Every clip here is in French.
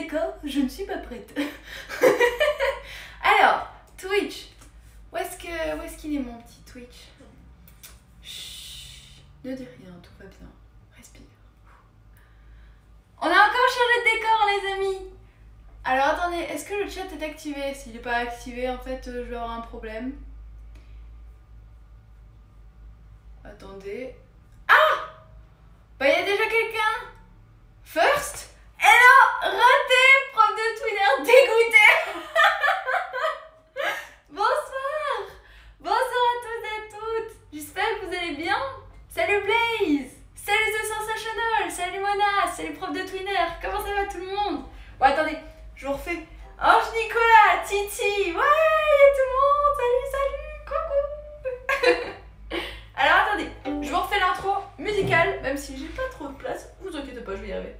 décor, je ne suis pas prête. Alors, Twitch. Où est-ce qu'il est mon petit Twitch? Chut, ne dis rien, tout va bien. Respire. On a encore changé de décor, les amis. Alors attendez, est-ce que le chat est activé? S'il n'est pas activé, en fait, je vais avoir un problème. Attendez. Ah! Bah, il y a déjà quelqu'un. First? Hello! Raté! Prof de Twitter dégoûté. Bonsoir! Bonsoir à tous et à toutes. J'espère que vous allez bien. Salut Blaze! Salut The Sensational! Salut Mona! Salut prof de Twitter! Comment ça va tout le monde? Bon, attendez, je vous refais. Ange Nicolas! Titi! Ouais! Il y a tout le monde! Salut! Salut! Coucou! Alors attendez, je vous refais l'intro musicale, même si j'ai pas trop de place. Vous inquiétez pas, je vais y arriver.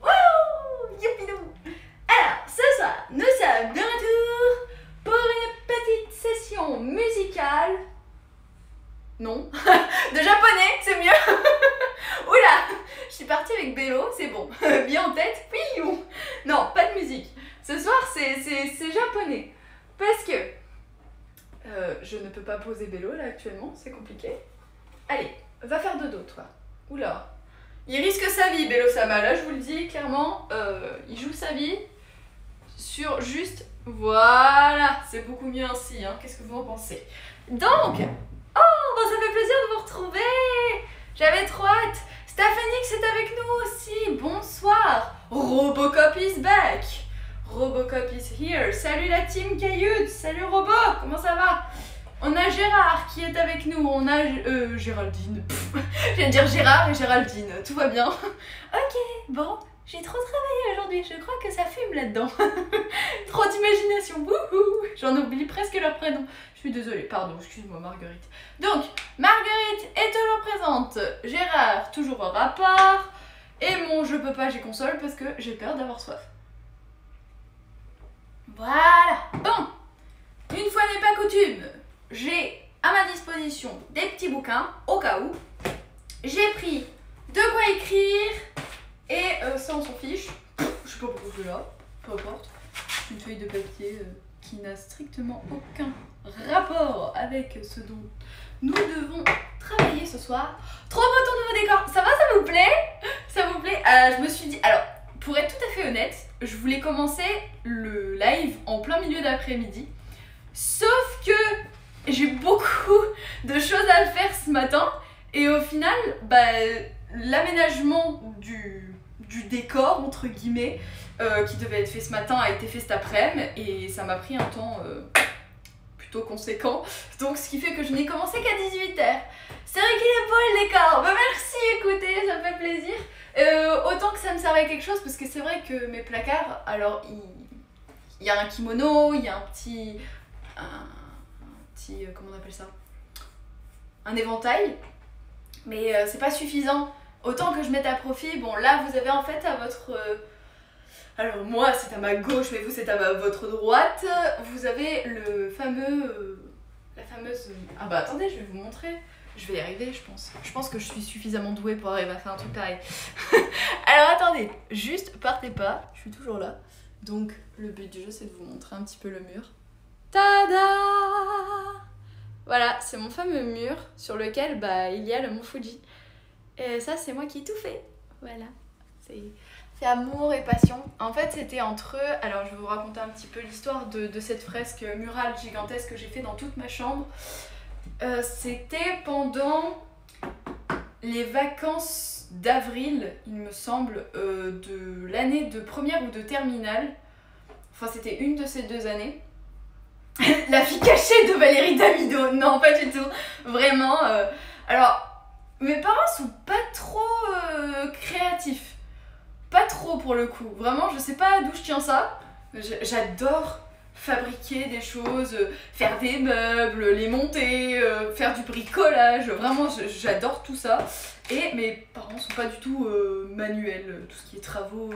Wouh! Youpidou! Alors, ce soir, nous sommes de retour pour une petite session musicale. Non, de japonais, c'est mieux. Oula, je suis partie avec Bello, c'est bon. Bien en tête, oui. Non, pas de musique. Ce soir, c'est japonais. Parce que je ne peux pas poser Bello là actuellement, c'est compliqué. Allez, va faire dodo toi. Oula. Il risque sa vie, Bello Sama. Là, je vous le dis clairement, il joue sa vie sur juste. Voilà, c'est beaucoup mieux ainsi. Hein. Qu'est-ce que vous en pensez? Donc, oh, bon, ça fait plaisir de vous retrouver. J'avais trop hâte. Staphenix est avec nous aussi. Bonsoir. Robocop is back. Robocop is here. Salut la team Cailloute. Salut Robo. Comment ça va? On a Gérard qui est avec nous. On a Géraldine. Je viens de dire Gérard et Géraldine. Tout va bien. Ok, bon. J'ai trop travaillé aujourd'hui. Je crois que ça fume là-dedans. Trop d'imagination. Wouhou. J'en oublie presque leur prénom. Je suis désolée. Pardon, excuse-moi Marguerite. Donc, Marguerite est toujours présente. Gérard, toujours au rapport. Et mon je peux pas, j'ai console parce que j'ai peur d'avoir soif. Voilà. Bon, une fois n'est pas coutume, j'ai à ma disposition des petits bouquins au cas où. J'ai pris de quoi écrire et ça on s'en fiche. Je sais pas pourquoi je l'ai là, peu importe. Une feuille de papier qui n'a strictement aucun rapport avec ce dont nous devons travailler ce soir. Trop beau ton nouveau décor. Ça va, ça vous plaît? Ça vous plaît? Je me suis dit, alors pour être tout à fait honnête, je voulais commencer le live en plein milieu d'après-midi. Sauf que j'ai beaucoup de choses à faire ce matin. Et au final, bah, l'aménagement du décor, entre guillemets, qui devait être fait ce matin a été fait cet après-midi. Et ça m'a pris un temps plutôt conséquent. Donc ce qui fait que je n'ai commencé qu'à 18 h. C'est vrai qu'il est beau le décor. Bah, merci, écoutez, ça me fait plaisir. Autant que ça me servait à quelque chose, parce que c'est vrai que mes placards, alors il y a un kimono, il y a un petit comment on appelle ça, un éventail, mais c'est pas suffisant. Autant que je mette à profit. Bon, là vous avez en fait à votre alors moi c'est à ma gauche, mais vous c'est à votre droite, vous avez le fameux la fameuse ah bah attendez, je vais vous montrer. Je vais y arriver, je pense. Je pense que je suis suffisamment douée pour arriver à faire un truc pareil. Alors attendez, juste partez pas, je suis toujours là. Donc le but du jeu c'est de vous montrer un petit peu le mur. Tada! Voilà, c'est mon fameux mur sur lequel bah, il y a le mont Fuji. Et ça c'est moi qui ai tout fait. Voilà, c'est amour et passion. En fait c'était entre eux, alors je vais vous raconter un petit peu l'histoire de cette fresque murale gigantesque que j'ai fait dans toute ma chambre. C'était pendant les vacances d'avril, il me semble, de l'année de première ou de terminale. Enfin, c'était une de ces deux années. La fille cachée de Valérie Damido. Non, pas du tout. Vraiment. Alors, mes parents sont pas trop créatifs. Pas trop pour le coup. Vraiment, je sais pas d'où je tiens ça. J'adore fabriquer des choses, faire des meubles, les monter, faire du bricolage, vraiment j'adore tout ça. Et mes parents sont pas du tout manuels, tout ce qui est travaux,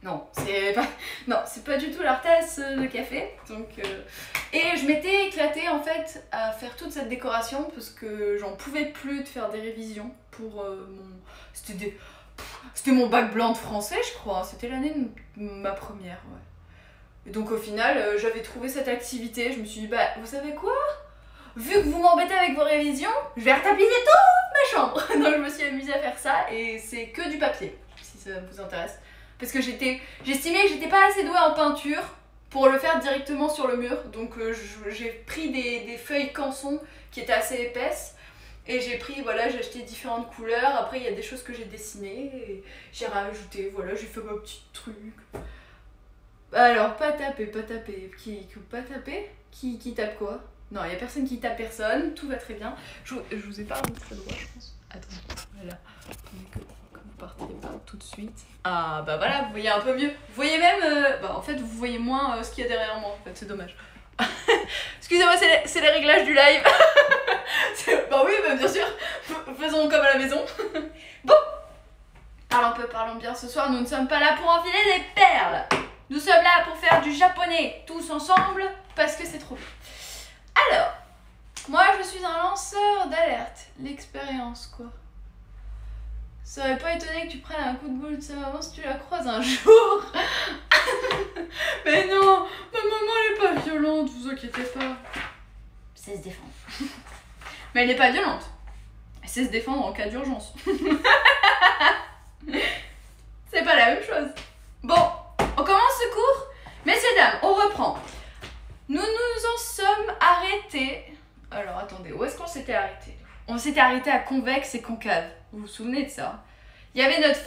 non, c'est pas du tout leur tasse de café. Donc, Et je m'étais éclatée en fait à faire toute cette décoration parce que j'en pouvais plus de faire des révisions pour mon... C'était mon bac blanc de français, je crois. C'était l'année de ma première, ouais. Et donc au final, j'avais trouvé cette activité. Je me suis dit, bah vous savez quoi? Vu que vous m'embêtez avec vos révisions, je vais retapiser toute ma chambre. Donc je me suis amusée à faire ça et c'est que du papier, si ça vous intéresse. Parce que j'estimais que j'étais pas assez douée en peinture pour le faire directement sur le mur. Donc j'ai pris des feuilles canson qui étaient assez épaisses. Et j'ai pris, voilà, j'ai acheté différentes couleurs. Après, il y a des choses que j'ai dessinées. Et j'ai rajouté, voilà, j'ai fait ma petite truc. Alors, pas taper. Qui tape quoi? Non, il n'y a personne qui tape personne. Tout va très bien. Je vous ai pas montré le doigt, je pense. Attends, voilà. Que vous partiez pas tout de suite. Ah, bah voilà, vous voyez un peu mieux. Vous voyez même, en fait, vous voyez moins ce qu'il y a derrière moi, en fait. C'est dommage. Excusez-moi, c'est les réglages du live. Bah oui, bah bien sûr. Faisons comme à la maison. Bon. Parlons bien ce soir. Nous ne sommes pas là pour enfiler des perles. Nous sommes là pour faire du japonais tous ensemble parce que c'est trop bien. Alors, moi je suis un lanceur d'alerte. L'expérience quoi. Ça aurait pas étonné que tu prennes un coup de boule de sa maman si tu la croises un jour. Mais non, ma maman elle est pas violente, vous inquiétez pas. C'est se défendre. Mais elle n'est pas violente. Elle sait se défendre en cas d'urgence. C'est pas la même chose. Bon, on commence ce cours. Messieurs, dames, on reprend. Nous nous en sommes arrêtés. Alors attendez, où est-ce qu'on s'était arrêté? On s'était arrêté à convexe et concave. Vous vous souvenez de ça? Il y avait notre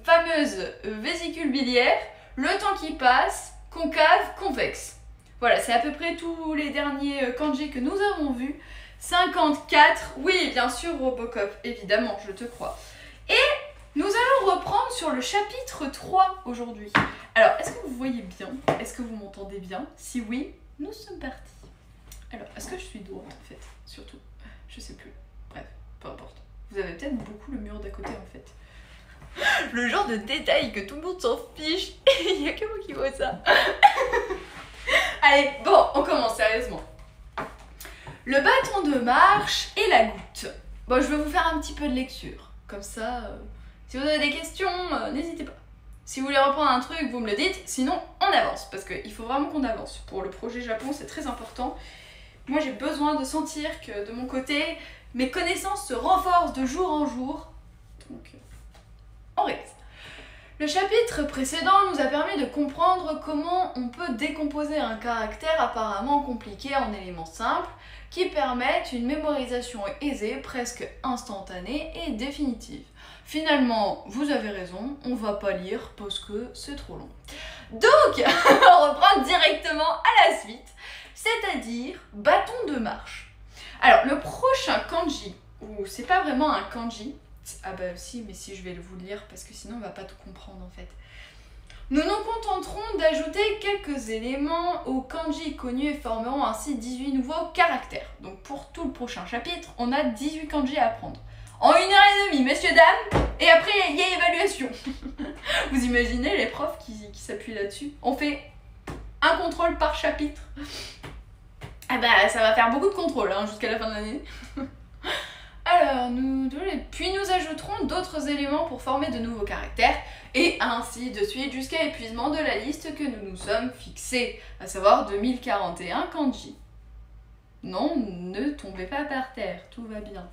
fameuse vésicule biliaire, le temps qui passe, concave, convexe. Voilà, c'est à peu près tous les derniers kanji que nous avons vus. 54, oui, bien sûr, Robocop, évidemment, je te crois. Et nous allons reprendre sur le chapitre 3 aujourd'hui. Alors, est-ce que vous voyez bien? Est-ce que vous m'entendez bien? Si oui, nous sommes partis. Alors, est-ce que je suis droite en fait? Surtout, je sais plus. Bref, peu importe. Vous avez peut-être beaucoup le mur d'à côté en fait. Le genre de détail que tout le monde s'en fiche. Il y a que moi qui vois ça. Allez, bon, on commence sérieusement. Le bâton de marche et la goutte. Bon, je vais vous faire un petit peu de lecture. Comme ça, si vous avez des questions, n'hésitez pas. Si vous voulez reprendre un truc, vous me le dites. Sinon, on avance. Parce qu'il faut vraiment qu'on avance. Pour le projet Japon, c'est très important. Moi, j'ai besoin de sentir que de mon côté, mes connaissances se renforcent de jour en jour. Donc, on reste. Le chapitre précédent nous a permis de comprendre comment on peut décomposer un caractère apparemment compliqué en éléments simples qui permettent une mémorisation aisée, presque instantanée et définitive. Finalement, vous avez raison, on va pas lire parce que c'est trop long. Donc, on reprend directement à la suite, c'est-à-dire bâton de marche. Alors, le prochain kanji, ou c'est pas vraiment un kanji, ah bah si, mais si je vais vous le lire parce que sinon on va pas tout comprendre en fait. Nous nous contenterons d'ajouter quelques éléments aux kanji connus et formerons ainsi 18 nouveaux caractères. Donc pour tout le prochain chapitre, on a 18 kanji à apprendre. En 1h30, messieurs, dames, et après il y a évaluation. Vous imaginez les profs qui s'appuient là-dessus? On fait un contrôle par chapitre. Ah bah ça va faire beaucoup de contrôles hein, jusqu'à la fin de l'année. Alors, puis nous ajouterons d'autres éléments pour former de nouveaux caractères, et ainsi de suite jusqu'à épuisement de la liste que nous nous sommes fixés, à savoir 2041 kanji. Non, ne tombez pas par terre, tout va bien.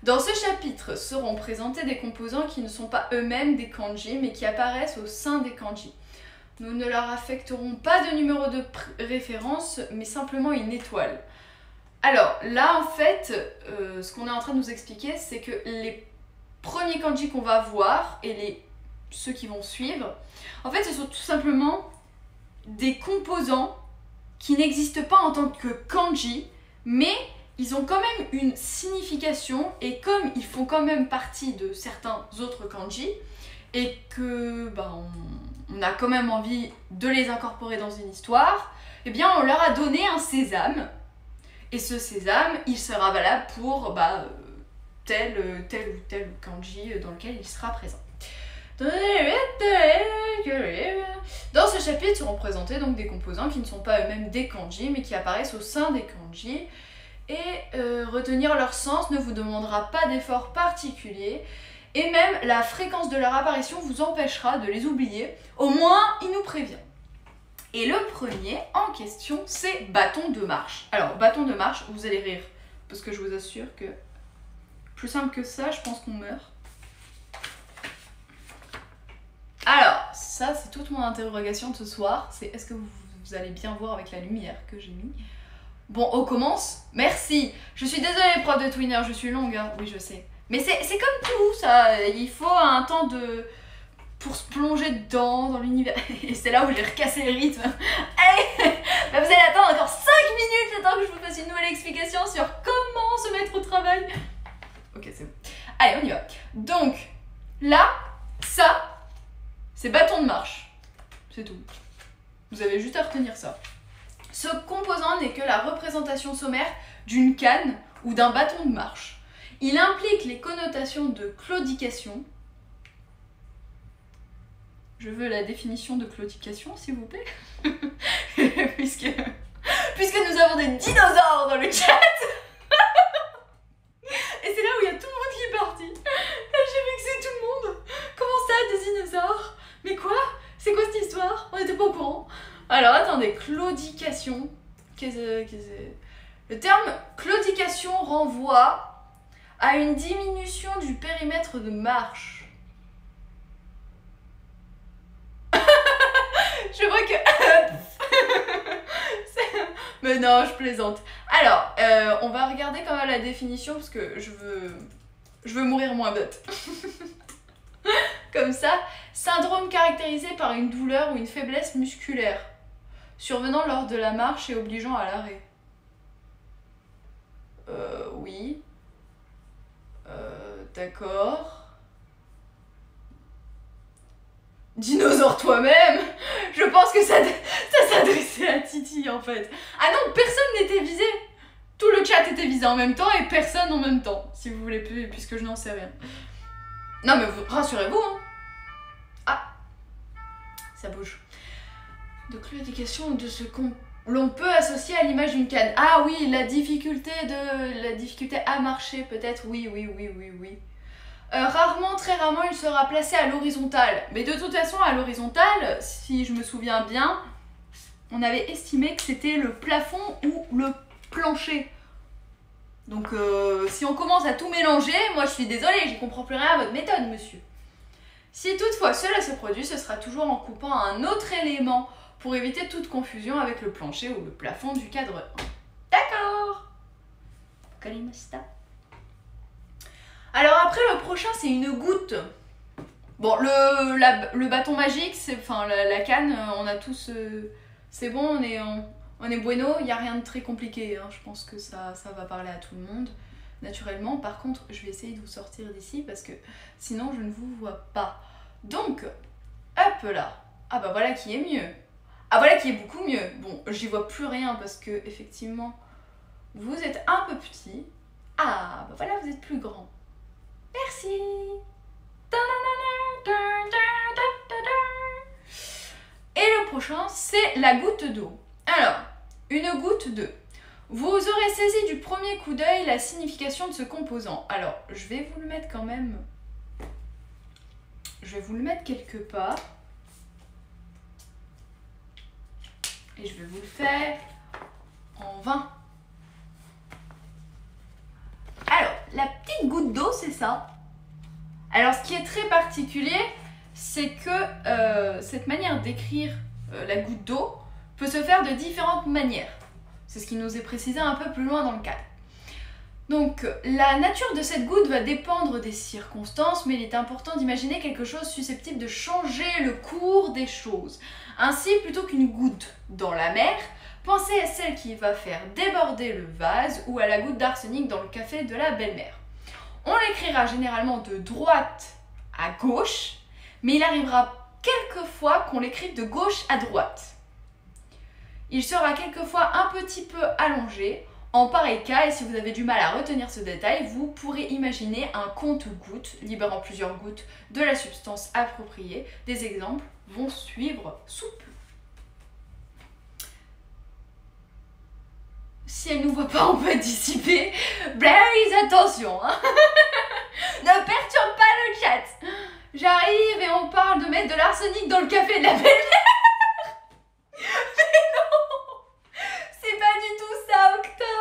Dans ce chapitre seront présentés des composants qui ne sont pas eux-mêmes des kanji, mais qui apparaissent au sein des kanji. Nous ne leur affecterons pas de numéro de référence, mais simplement une étoile. Alors là en fait, ce qu'on est en train de nous expliquer, c'est que les premiers kanji qu'on va voir et ceux qui vont suivre, en fait ce sont tout simplement des composants qui n'existent pas en tant que kanji, mais ils ont quand même une signification et comme ils font quand même partie de certains autres kanji et que on a quand même envie de les incorporer dans une histoire, eh bien on leur a donné un sésame. Et ce sésame, il sera valable pour tel ou tel kanji dans lequel il sera présent. Dans ce chapitre seront présentés donc des composants qui ne sont pas eux-mêmes des kanji, mais qui apparaissent au sein des kanji. Et retenir leur sens ne vous demandera pas d'effort particulier. Et même la fréquence de leur apparition vous empêchera de les oublier. Au moins, il nous prévient. Et le premier en question, c'est bâton de marche. Alors, bâton de marche, vous allez rire. Parce que je vous assure que plus simple que ça, je pense qu'on meurt. Alors, ça, c'est toute mon interrogation de ce soir. C'est est-ce que vous allez bien voir avec la lumière que j'ai mis? Bon, on commence. Merci. Je suis désolée, prof de Twinner, je suis longue, hein. Oui, je sais. Mais c'est comme tout, ça. Il faut un temps pour se plonger dedans, dans l'univers. Et c'est là où j'ai recassé le rythme. Allez, bah vous allez attendre encore 5 minutes le temps que je vous fasse une nouvelle explication sur comment se mettre au travail. Ok, c'est bon. Allez, on y va. Donc, là, ça, c'est bâton de marche. C'est tout. Vous avez juste à retenir ça. Ce composant n'est que la représentation sommaire d'une canne ou d'un bâton de marche. Il implique les connotations de claudication. Je veux la définition de claudication, s'il vous plaît. puisque nous avons des dinosaures dans le chat. Et c'est là où il y a tout le monde qui est parti. J'ai vexé tout le monde. Comment ça, des dinosaures? Mais quoi? C'est quoi cette histoire? On n'était pas au courant. Alors attendez, claudication. Le terme claudication renvoie à une diminution du périmètre de marche. Je vois que... Mais non, je plaisante. Alors, on va regarder quand même la définition parce que je veux mourir moins bête. Comme ça, syndrome caractérisé par une douleur ou une faiblesse musculaire, survenant lors de la marche et obligeant à l'arrêt. Oui. D'accord. Dinosaure toi-même. Je pense que ça s'adressait à Titi en fait. Ah non, personne n'était visé. Tout le chat était visé en même temps et personne en même temps, si vous voulez, puisque je n'en sais rien. Non mais rassurez-vous, hein. Ah, ça bouge. De claudication de ce qu'on l'on peut associer à l'image d'une canne. Ah oui, la difficulté à marcher peut-être. Oui. Rarement, très rarement, il sera placé à l'horizontale. Mais de toute façon, à l'horizontale, si je me souviens bien, on avait estimé que c'était le plafond ou le plancher. Donc si on commence à tout mélanger, moi je suis désolée, j'y comprends plus rien à votre méthode, monsieur. Si toutefois cela se produit, ce sera toujours en coupant un autre élément pour éviter toute confusion avec le plancher ou le plafond du cadre 1. D'accord. Kalimasta. Alors après, le prochain, c'est une goutte. Bon, le bâton magique, c'est, enfin la canne, on a tous... c'est bon, on est bueno, il n'y a rien de très compliqué. Hein. Je pense que ça va parler à tout le monde, naturellement. Par contre, je vais essayer de vous sortir d'ici parce que sinon, je ne vous vois pas. Donc, hop là. Ah bah voilà qui est mieux. Ah voilà qui est beaucoup mieux. Bon, j'y vois plus rien parce que, effectivement, vous êtes un peu petit. Ah, bah voilà, vous êtes plus grand. Merci. Et le prochain, c'est la goutte d'eau. Alors, une goutte d'eau. Vous aurez saisi du premier coup d'œil la signification de ce composant. Alors, je vais vous le mettre quand même. Je vais vous le mettre quelque part. Et je vais vous le faire en 20. Alors, la petite goutte d'eau, c'est ça. Alors, ce qui est très particulier, c'est que cette manière d'écrire la goutte d'eau peut se faire de différentes manières. C'est ce qui nous est précisé un peu plus loin dans le cadre. Donc, la nature de cette goutte va dépendre des circonstances, mais il est important d'imaginer quelque chose susceptible de changer le cours des choses. Ainsi, plutôt qu'une goutte dans la mer, pensez à celle qui va faire déborder le vase ou à la goutte d'arsenic dans le café de la belle-mère. On l'écrira généralement de droite à gauche, mais il arrivera quelquefois qu'on l'écrive de gauche à droite. Il sera quelquefois un petit peu allongé. En pareil cas, et si vous avez du mal à retenir ce détail, vous pourrez imaginer un compte-gouttes libérant plusieurs gouttes de la substance appropriée. Des exemples vont suivre sous peu. Si elle ne nous voit pas, on peut dissiper. Blaise, attention, hein. Ne perturbe pas le chat. J'arrive et on parle de mettre de l'arsenic dans le café de la belle-mère. Mais non, c'est pas du tout ça, Octa.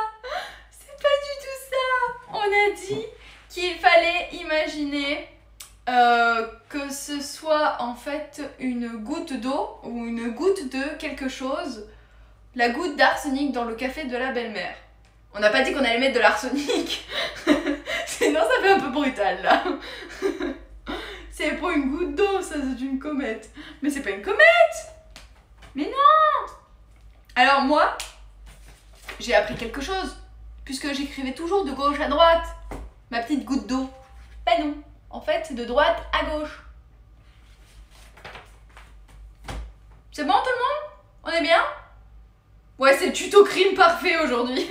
C'est pas du tout ça. On a dit qu'il fallait imaginer que ce soit en fait une goutte d'eau ou une goutte de quelque chose. La goutte d'arsenic dans le café de la belle-mère. On n'a pas dit qu'on allait mettre de l'arsenic. Sinon ça fait un peu brutal là. C'est pas une goutte d'eau, ça c'est une comète. Mais c'est pas une comète. Mais non. Alors moi, j'ai appris quelque chose. Puisque j'écrivais toujours de gauche à droite. Ma petite goutte d'eau. Ben non. En fait c'est de droite à gauche. C'est bon tout le monde? On est bien? Ouais, c'est le tuto crime parfait aujourd'hui.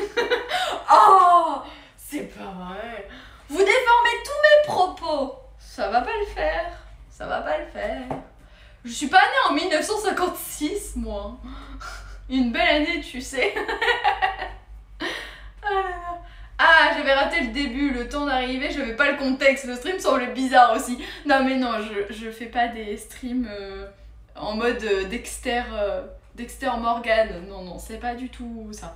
Oh, c'est pas vrai. Vous déformez tous mes propos. Ça va pas le faire. Ça va pas le faire. Je suis pas née en 1956, moi. Une belle année, tu sais. Ah, j'avais raté le début, le temps d'arriver, j'avais pas le contexte. Le stream semblait bizarre aussi. Non, mais non, je fais pas des streams en mode Dexter Morgan, non, c'est pas du tout ça.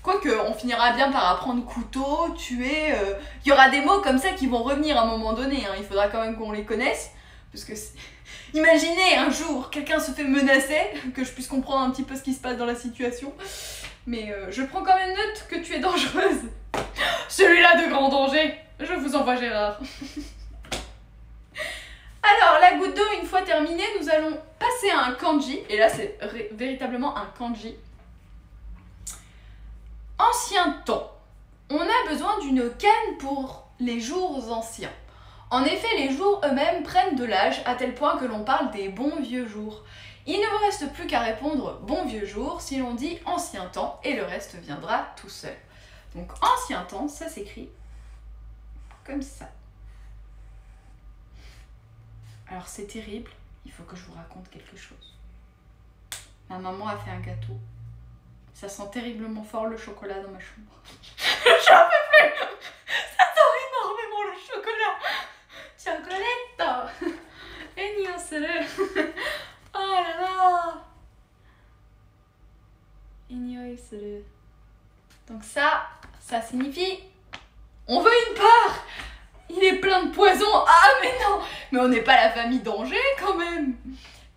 Quoique, on finira bien par apprendre couteau, tuer. Il y aura des mots comme ça qui vont revenir à un moment donné. Hein. Il faudra quand même qu'on les connaisse. Parce que, imaginez un jour, quelqu'un se fait menacer, que je puisse comprendre un petit peu ce qui se passe dans la situation. Mais je prends quand même note que tu es dangereuse. Celui-là de grand danger. Je vous envoie Gérard. Alors, la goutte d'eau, une fois terminée, nous allons passer à un kanji. Et là, c'est véritablement un kanji. Ancien temps. On a besoin d'une canne pour les jours anciens. En effet, les jours eux-mêmes prennent de l'âge à tel point que l'on parle des bons vieux jours. Il ne vous reste plus qu'à répondre bon vieux jour si l'on dit ancien temps et le reste viendra tout seul. Donc, ancien temps, ça s'écrit comme ça. Alors c'est terrible, il faut que je vous raconte quelque chose. Ma maman a fait un gâteau. Ça sent terriblement fort le chocolat dans ma chambre. J'en peux plus. Ça sent énormément le chocolat. Chocolatto. Et ni un seul. Oh là là. Donc ça signifie on veut une part. Il est plein de poison. Ah mais non. Mais on n'est pas la famille danger quand même.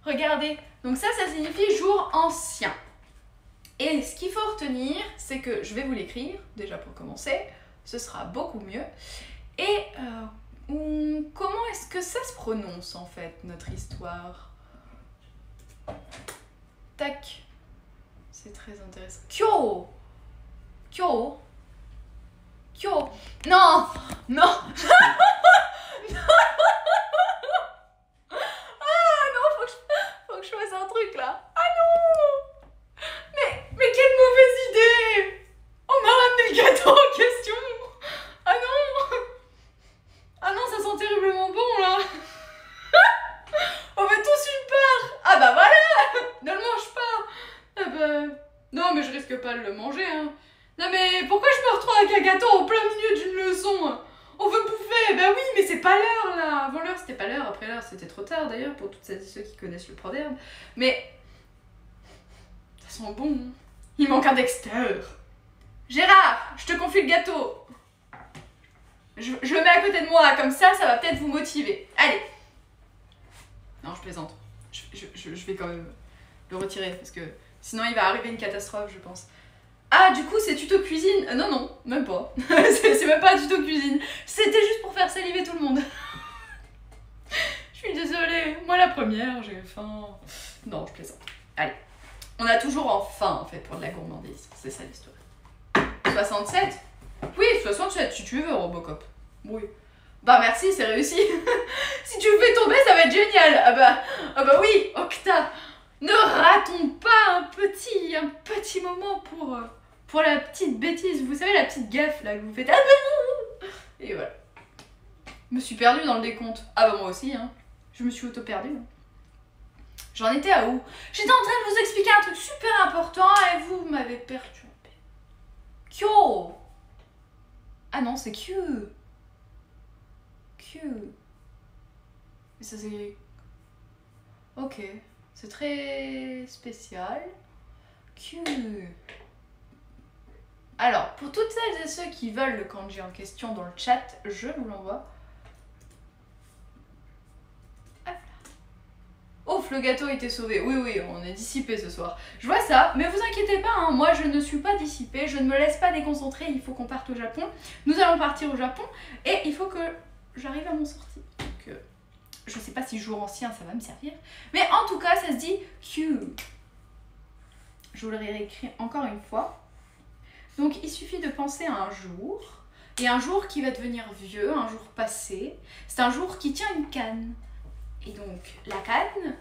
Regardez. Donc ça signifie jour ancien. Et ce qu'il faut retenir, c'est que je vais vous l'écrire, déjà pour commencer. Ce sera beaucoup mieux. Et comment est-ce que ça se prononce en fait, notre histoire? Tac. C'est très intéressant. Kyo. Kyo. Kyo. Non. Non. Ah non, faut que je fasse un truc là. Ah non. Mais quelle mauvaise idée. On m'a ramené le gâteau en question. Ah non. Ah non, ça sent terriblement bon là. On veut tous une part. Ah bah voilà. Ne le mange pas. Ah bah... Non mais je risque pas de le manger hein. Non mais pourquoi je me retrouve avec un gâteau en plein milieu d'une leçon? On veut bouffer. Bah oui mais c'est pas l'heure là. Avant l'heure c'était pas l'heure, après l'heure c'était trop tard d'ailleurs pour toutes celles et ceux qui connaissent le proverbe. Mais... ça sent bon. Il manque un Dexter. Gérard, je te confie le gâteau. Je le mets à côté de moi, comme ça va peut-être vous motiver. Allez. Non, je plaisante. Je vais quand même le retirer, parce que sinon il va arriver une catastrophe, je pense. Ah, du coup, c'est tuto cuisine. Non, non, même pas. C'est même pas un tuto cuisine. C'était juste pour faire saliver tout le monde. Je suis désolée. Moi, la première, j'ai faim. Non, je plaisante. Allez. On a toujours en faim, en fait, pour de la gourmandise. C'est ça l'histoire. 67? Oui, 67, si tu veux, Robocop. Oui. Bah merci, c'est réussi. Si tu le fais tomber, ça va être génial. Ah bah oui, Octa. Ne ratons pas un petit moment pour la petite bêtise, vous savez la petite gaffe là que vous faites. Ah ben non. Et voilà. Je me suis perdue dans le décompte. Ah bah moi aussi, hein. Je me suis auto-perdue. J'en étais à où? J'étais en train de vous expliquer un truc super important et vous m'avez perturbé. Kyo. Ah non, c'est Q. Q. Et ça s'écrit. Ok. C'est très spécial. Q. Alors, pour toutes celles et ceux qui veulent le kanji en question dans le chat, je vous l'envoie. Ouf, le gâteau a été sauvé. Oui, oui, on est dissipé ce soir. Je vois ça, mais vous inquiétez pas, hein, moi je ne suis pas dissipée, je ne me laisse pas déconcentrer, il faut qu'on parte au Japon. Nous allons partir au Japon et il faut que j'arrive à mon sortie. Donc, je sais pas si jour ancien ça va me servir, mais en tout cas ça se dit Q. Je vous le réécris encore une fois. Donc il suffit de penser à un jour, et un jour qui va devenir vieux, un jour passé. C'est un jour qui tient une canne. Et donc, la canne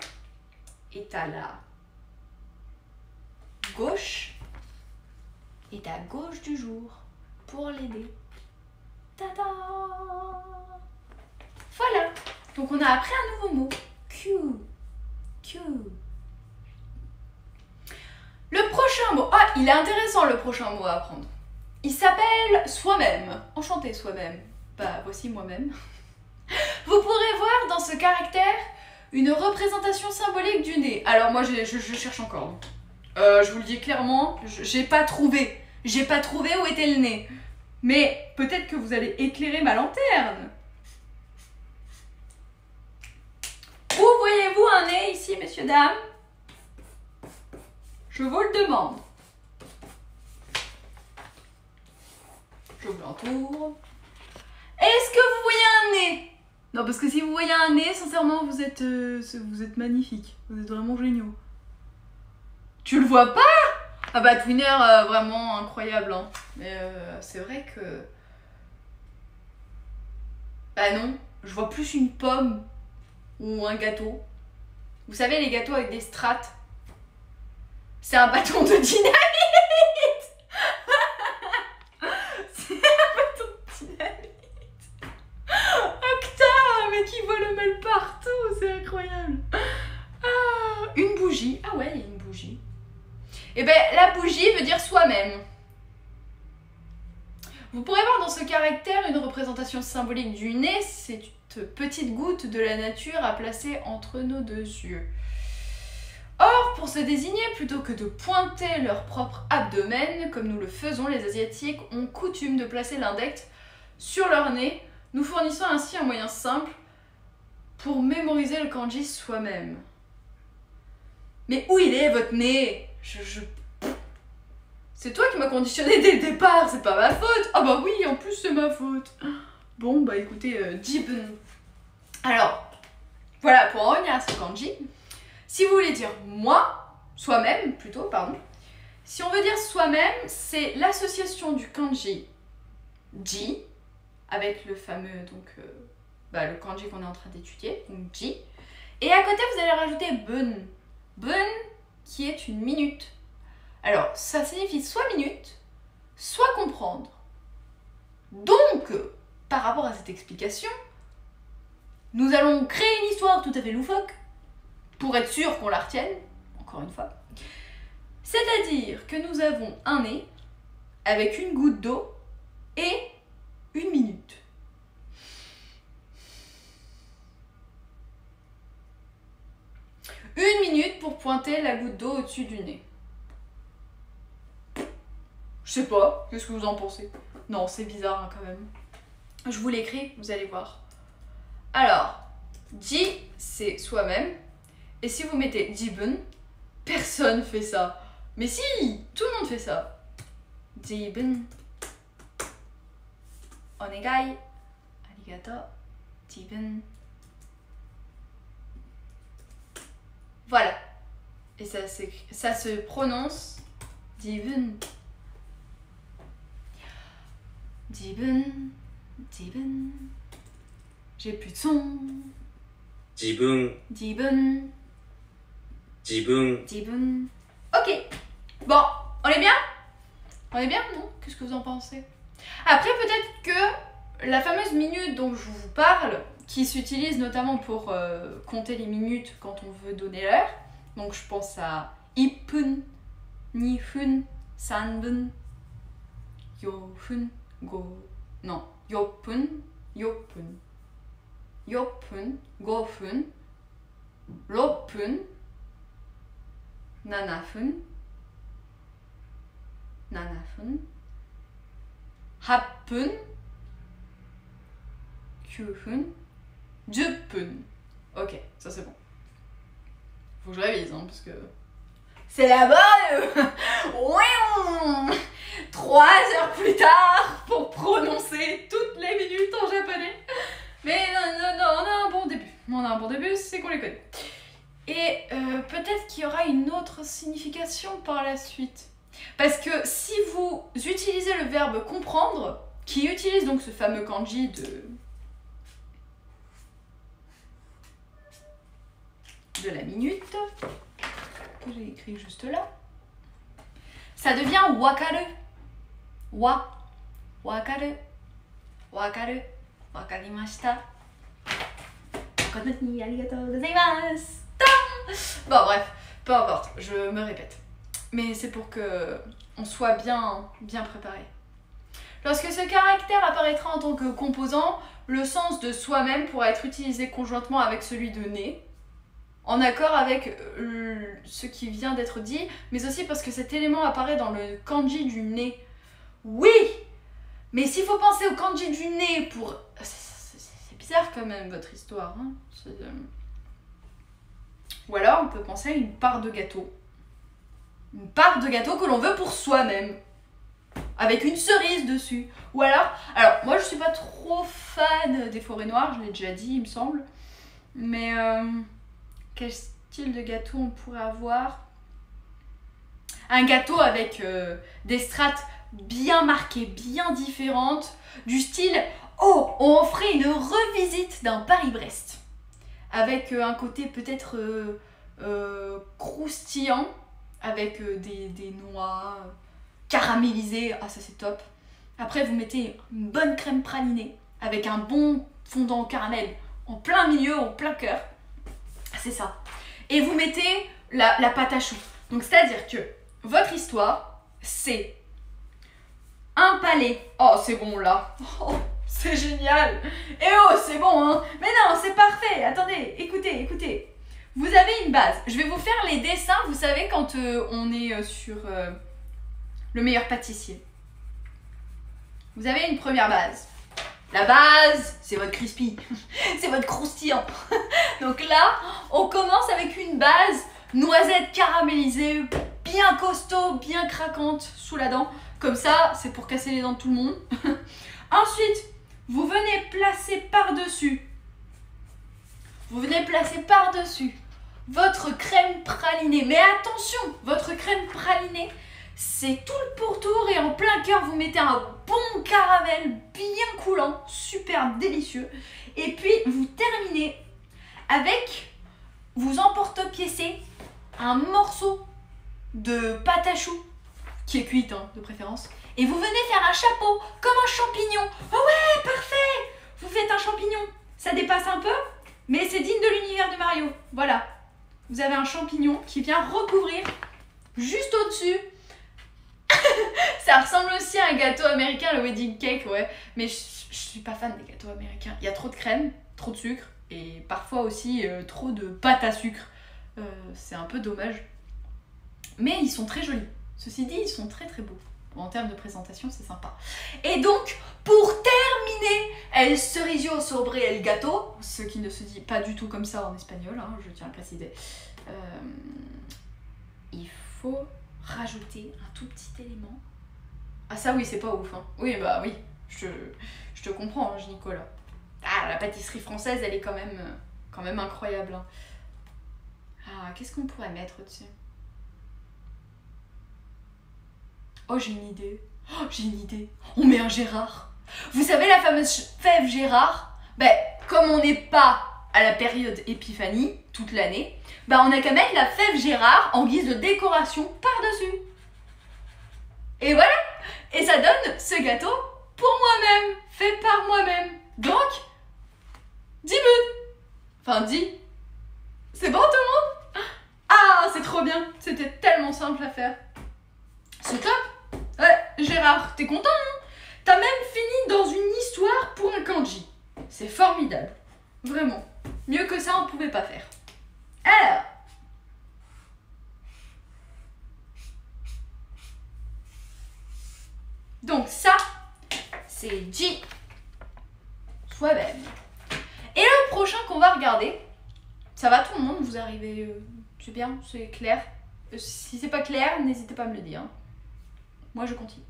est à la gauche, est à gauche du jour pour l'aider. Tada! Voilà! Donc, on a appris un nouveau mot. Q. Q. Le prochain mot. Ah, il est intéressant le prochain mot à apprendre. Il s'appelle soi-même. Enchanté soi-même. Bah, voici moi-même. Vous pourrez voir dans ce caractère une représentation symbolique du nez. Alors moi je cherche encore. Je vous le dis clairement, j'ai pas trouvé. J'ai pas trouvé où était le nez. Mais peut-être que vous allez éclairer ma lanterne. Où voyez-vous un nez ici, messieurs, dames? Je vous le demande. Je vous l'entoure. Est-ce que vous voyez un nez? Non, parce que si vous voyez un nez, sincèrement, vous êtes magnifique. Vous êtes vraiment géniaux. Tu le vois pas? Ah bah, Twinner, vraiment incroyable. Hein. Mais c'est vrai que... Bah non, je vois plus une pomme ou un gâteau. Vous savez, les gâteaux avec des strates. C'est un bâton de dynamite. C'est un bâton de dynamite. Qui voit le mal partout, c'est incroyable. Ah, une bougie. Ah ouais, il y a une bougie. Et ben la bougie veut dire soi-même. Vous pourrez voir dans ce caractère une représentation symbolique du nez. C'est une petite goutte de la nature à placer entre nos deux yeux. Or, pour se désigner, plutôt que de pointer leur propre abdomen, comme nous le faisons, les Asiatiques ont coutume de placer l'index sur leur nez, nous fournissant ainsi un moyen simple pour mémoriser le kanji soi-même. Mais où il est, votre nez? C'est toi qui m'as conditionné dès le départ, c'est pas ma faute. Ah bah oui, en plus c'est ma faute. Bon, bah écoutez, Jibun. Alors, voilà, pour en revenir à ce kanji, si vous voulez dire moi, soi-même plutôt, pardon, si on veut dire soi-même, c'est l'association du kanji ji, avec le fameux, donc... le kanji qu'on est en train d'étudier, donc ji. Et à côté, vous allez rajouter bun. Bun, qui est une minute. Alors, ça signifie soit minute, soit comprendre. Donc, par rapport à cette explication, nous allons créer une histoire tout à fait loufoque, pour être sûr qu'on la retienne, encore une fois. C'est-à-dire que nous avons un nez, avec une goutte d'eau, et une minute. Une minute pour pointer la goutte d'eau au-dessus du nez. Je sais pas, qu'est-ce que vous en pensez? Non, c'est bizarre hein, quand même. Je vous l'écris, vous allez voir. Alors, ji, c'est soi-même. Et si vous mettez jibun, personne fait ça. Mais si, tout le monde fait ça. Jibun. Onegai. Arigato. Jibun. Voilà. Et ça se prononce jibun. Jibun. Jibun. J'ai plus de son. Jibun. Jibun. Jibun. Jibun. Ok. Bon, on est bien? On est bien, non? Qu'est-ce que vous en pensez? Après, peut-être que la fameuse minute dont je vous parle, qui s'utilise notamment pour compter les minutes quand on veut donner l'heure, donc je pense à Ipun, Nihun, Sanbun, Yofun, Go... Non, Yopun, Yopun, Yopun, Gofun, Lopun, Nanafun, Nanafun, Hapun, Kyufun, Jupun. Ok, ça c'est bon. Faut que je révise, hein, parce que... C'est la bonne. Ouais. 3 heures plus tard pour prononcer toutes les minutes en japonais. Mais non, on a un bon début. On a un bon début, c'est qu'on les connaît. Et peut-être qu'il y aura une autre signification par la suite. Parce que si vous utilisez le verbe comprendre, qui utilise donc ce fameux kanji de la minute, que j'ai écrit juste là, ça devient wakaru. Wakaru. Wakaru. Wakarimashita. Konnichiwa, arigatou gozaimasu. Bon bref, peu importe, je me répète. Mais c'est pour que on soit bien préparé. Lorsque ce caractère apparaîtra en tant que composant, le sens de soi-même pourra être utilisé conjointement avec celui de né, en accord avec ce qui vient d'être dit, mais aussi parce que cet élément apparaît dans le kanji du nez. Oui, mais s'il faut penser au kanji du nez pour... C'est bizarre quand même votre histoire. Hein. Ou alors on peut penser à une part de gâteau. Une part de gâteau que l'on veut pour soi-même. Avec une cerise dessus. Ou alors moi je suis pas trop fan des forêts noires, je l'ai déjà dit il me semble. Mais quel style de gâteau on pourrait avoir? Un gâteau avec des strates bien marquées, bien différentes. Du style, oh, on ferait une revisite d'un Paris-Brest. Avec un côté peut-être croustillant. Avec des noix caramélisées. Ah, ça c'est top. Après, vous mettez une bonne crème pralinée. Avec un bon fondant au caramel. En plein milieu, en plein cœur. C'est ça. Et vous mettez la pâte à choux. Donc, c'est-à-dire que votre histoire, c'est un palais. Oh, c'est bon là. Oh, c'est génial. Et oh, c'est bon, hein. Mais non, c'est parfait. Attendez, écoutez. Vous avez une base. Je vais vous faire les dessins, vous savez, quand on est sur le meilleur pâtissier. Vous avez une première base. La base, c'est votre crispy. C'est votre croustillant. Donc là, on commence avec une base noisette caramélisée, bien costaud, bien craquante sous la dent. Comme ça, c'est pour casser les dents de tout le monde. Ensuite, vous venez placer par-dessus. Votre crème pralinée. Mais attention, votre crème pralinée, c'est tout le pourtour et en plein cœur, vous mettez un bon caramel bien coulant, super délicieux. Et puis, vous terminez avec, vous emporte-piécez un morceau de pâte à choux, qui est cuite hein, de préférence. Et vous venez faire un chapeau, comme un champignon. Oh ouais, parfait! Vous faites un champignon. Ça dépasse un peu, mais c'est digne de l'univers de Mario. Voilà. Vous avez un champignon qui vient recouvrir juste au-dessus. Ça ressemble aussi à un gâteau américain, le wedding cake, ouais. Mais je suis pas fan des gâteaux américains. Il y a trop de crème, trop de sucre et parfois aussi trop de pâte à sucre. C'est un peu dommage. Mais ils sont très jolis. Ceci dit, ils sont très très beaux. En termes de présentation, c'est sympa. Et donc, pour terminer, el cerillo sobre el gâteau, ce qui ne se dit pas du tout comme ça en espagnol, hein, je tiens à le préciser. Il faut rajouter un tout petit élément. Ah ça oui, c'est pas ouf. Hein. Oui, bah oui, je te comprends, hein, Nicolas. Ah, la pâtisserie française, elle est quand même incroyable. Hein. Ah, qu'est-ce qu'on pourrait mettre dessus? Oh, j'ai une idée. On met un Gérard. Vous savez la fameuse fève Gérard? Ben, comme on n'est pas à la période épiphanie toute l'année, ben on a qu'à mettre la fève Gérard en guise de décoration par-dessus. Et voilà, ça donne ce gâteau pour moi-même, fait par moi-même. Donc, 10 buts. Enfin, 10. C'est bon tout le monde? Ah, c'est trop bien. C'était tellement simple à faire. C'est top. Ouais, Gérard, t'es content, non? T'as même fini dans une histoire pour un kanji. C'est formidable. Vraiment. Mieux que ça, on ne pouvait pas faire. Alors. Donc ça, c'est J. Soi-même. Et le prochain qu'on va regarder, ça va tout le monde, vous arrivez, c'est bien, c'est clair. Si c'est pas clair, n'hésitez pas à me le dire. Moi, je continue.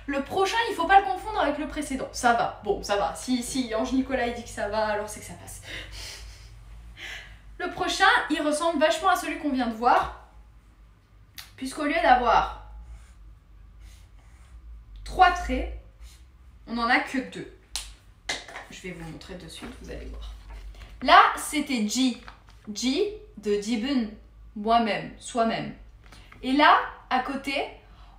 Le prochain, il faut pas le confondre avec le précédent. Ça va. Bon, ça va. Si Ange Nicolas il dit que ça va, alors c'est que ça passe. Le prochain, il ressemble vachement à celui qu'on vient de voir. Puisqu'au lieu d'avoir 3 traits, on n'en a que 2. Je vais vous montrer de suite, vous allez voir. Là, c'était J. J de Jibun, moi-même, soi-même. Et là, à côté,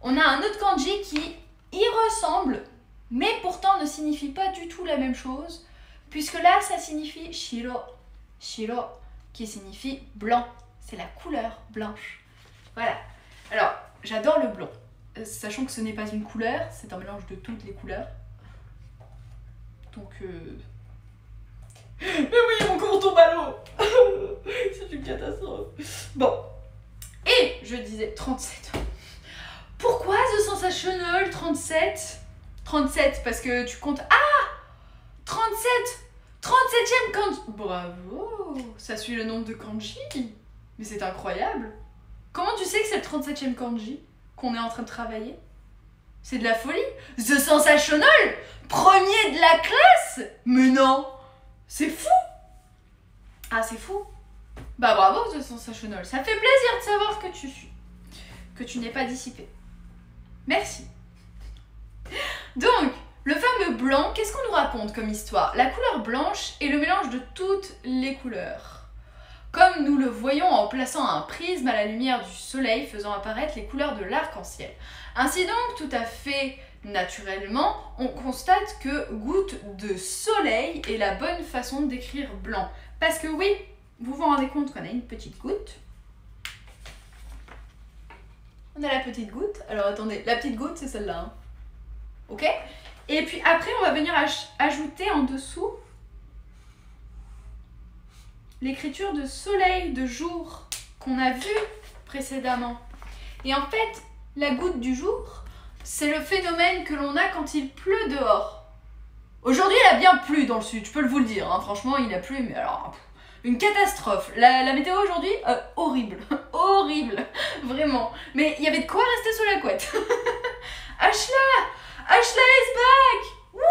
on a un autre kanji qui y ressemble, mais pourtant ne signifie pas du tout la même chose, puisque là, ça signifie shiro. Shiro, qui signifie blanc. C'est la couleur blanche. Voilà. Alors, j'adore le blanc. Sachant que ce n'est pas une couleur, c'est un mélange de toutes les couleurs. Donc, mais oui, mon cours tombe à l'eau. C'est une catastrophe. Bon. Et je disais 37. Pourquoi The Sensational 37? 37, parce que tu comptes... Ah 37 37e kanji. Bravo. Ça suit le nombre de kanji. Mais c'est incroyable. Comment tu sais que c'est le 37e kanji qu'on est en train de travailler? C'est de la folie. The Sensational, premier de la classe. Mais non, c'est fou. Ah, c'est fou. Bah bravo The Sensational. Ça fait plaisir de savoir que tu suis. Que tu n'es pas dissipé. Merci. Donc, le fameux blanc, qu'est-ce qu'on nous raconte comme histoire? La couleur blanche est le mélange de toutes les couleurs. Comme nous le voyons en plaçant un prisme à la lumière du soleil faisant apparaître les couleurs de l'arc-en-ciel. Ainsi donc, tout à fait naturellement, on constate que goutte de soleil est la bonne façon de décrire blanc. Parce que oui, vous vous rendez compte qu'on a une petite goutte. On a la petite goutte. Alors attendez, la petite goutte c'est celle-là. Hein. Ok? Et puis après on va venir ajouter en dessous l'écriture de soleil, de jour qu'on a vu précédemment. Et en fait, la goutte du jour, c'est le phénomène que l'on a quand il pleut dehors. Aujourd'hui il a bien plu dans le sud, je peux vous le dire. Hein. Franchement il a plu, mais alors... Une catastrophe. La météo aujourd'hui, horrible. Horrible. Vraiment. Mais il y avait de quoi rester sous la couette. Ashla! Ashla is back! Wouh!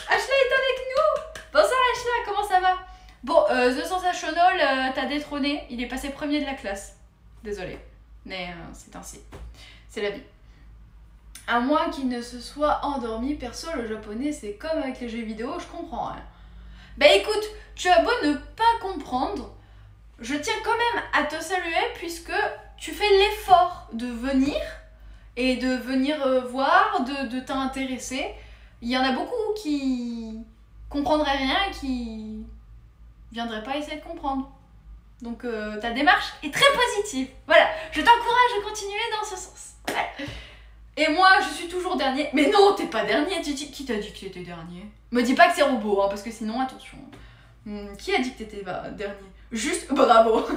Ashla est avec nous! Bonsoir Ashla, comment ça va? Bon, The Sensational t'a détrôné. Il est passé premier de la classe. Désolée. Mais c'est ainsi. C'est la vie. À moins qu'il ne se soit endormi, perso, le japonais, c'est comme avec les jeux vidéo, je comprends rien. Bah écoute, tu as beau ne pas comprendre, je tiens quand même à te saluer puisque tu fais l'effort de venir et de venir voir, de t'intéresser. Il y en a beaucoup qui comprendraient rien et qui viendraient pas essayer de comprendre. Donc ta démarche est très positive. Voilà, je t'encourage à continuer dans ce sens. Voilà. Et moi, je suis toujours dernier. Mais non, t'es pas dernier. Qui t'a dit que t'étais dernier? Me dis pas que c'est robot, hein, parce que sinon, attention. Qui a dit que t'étais dernier? Juste bravo.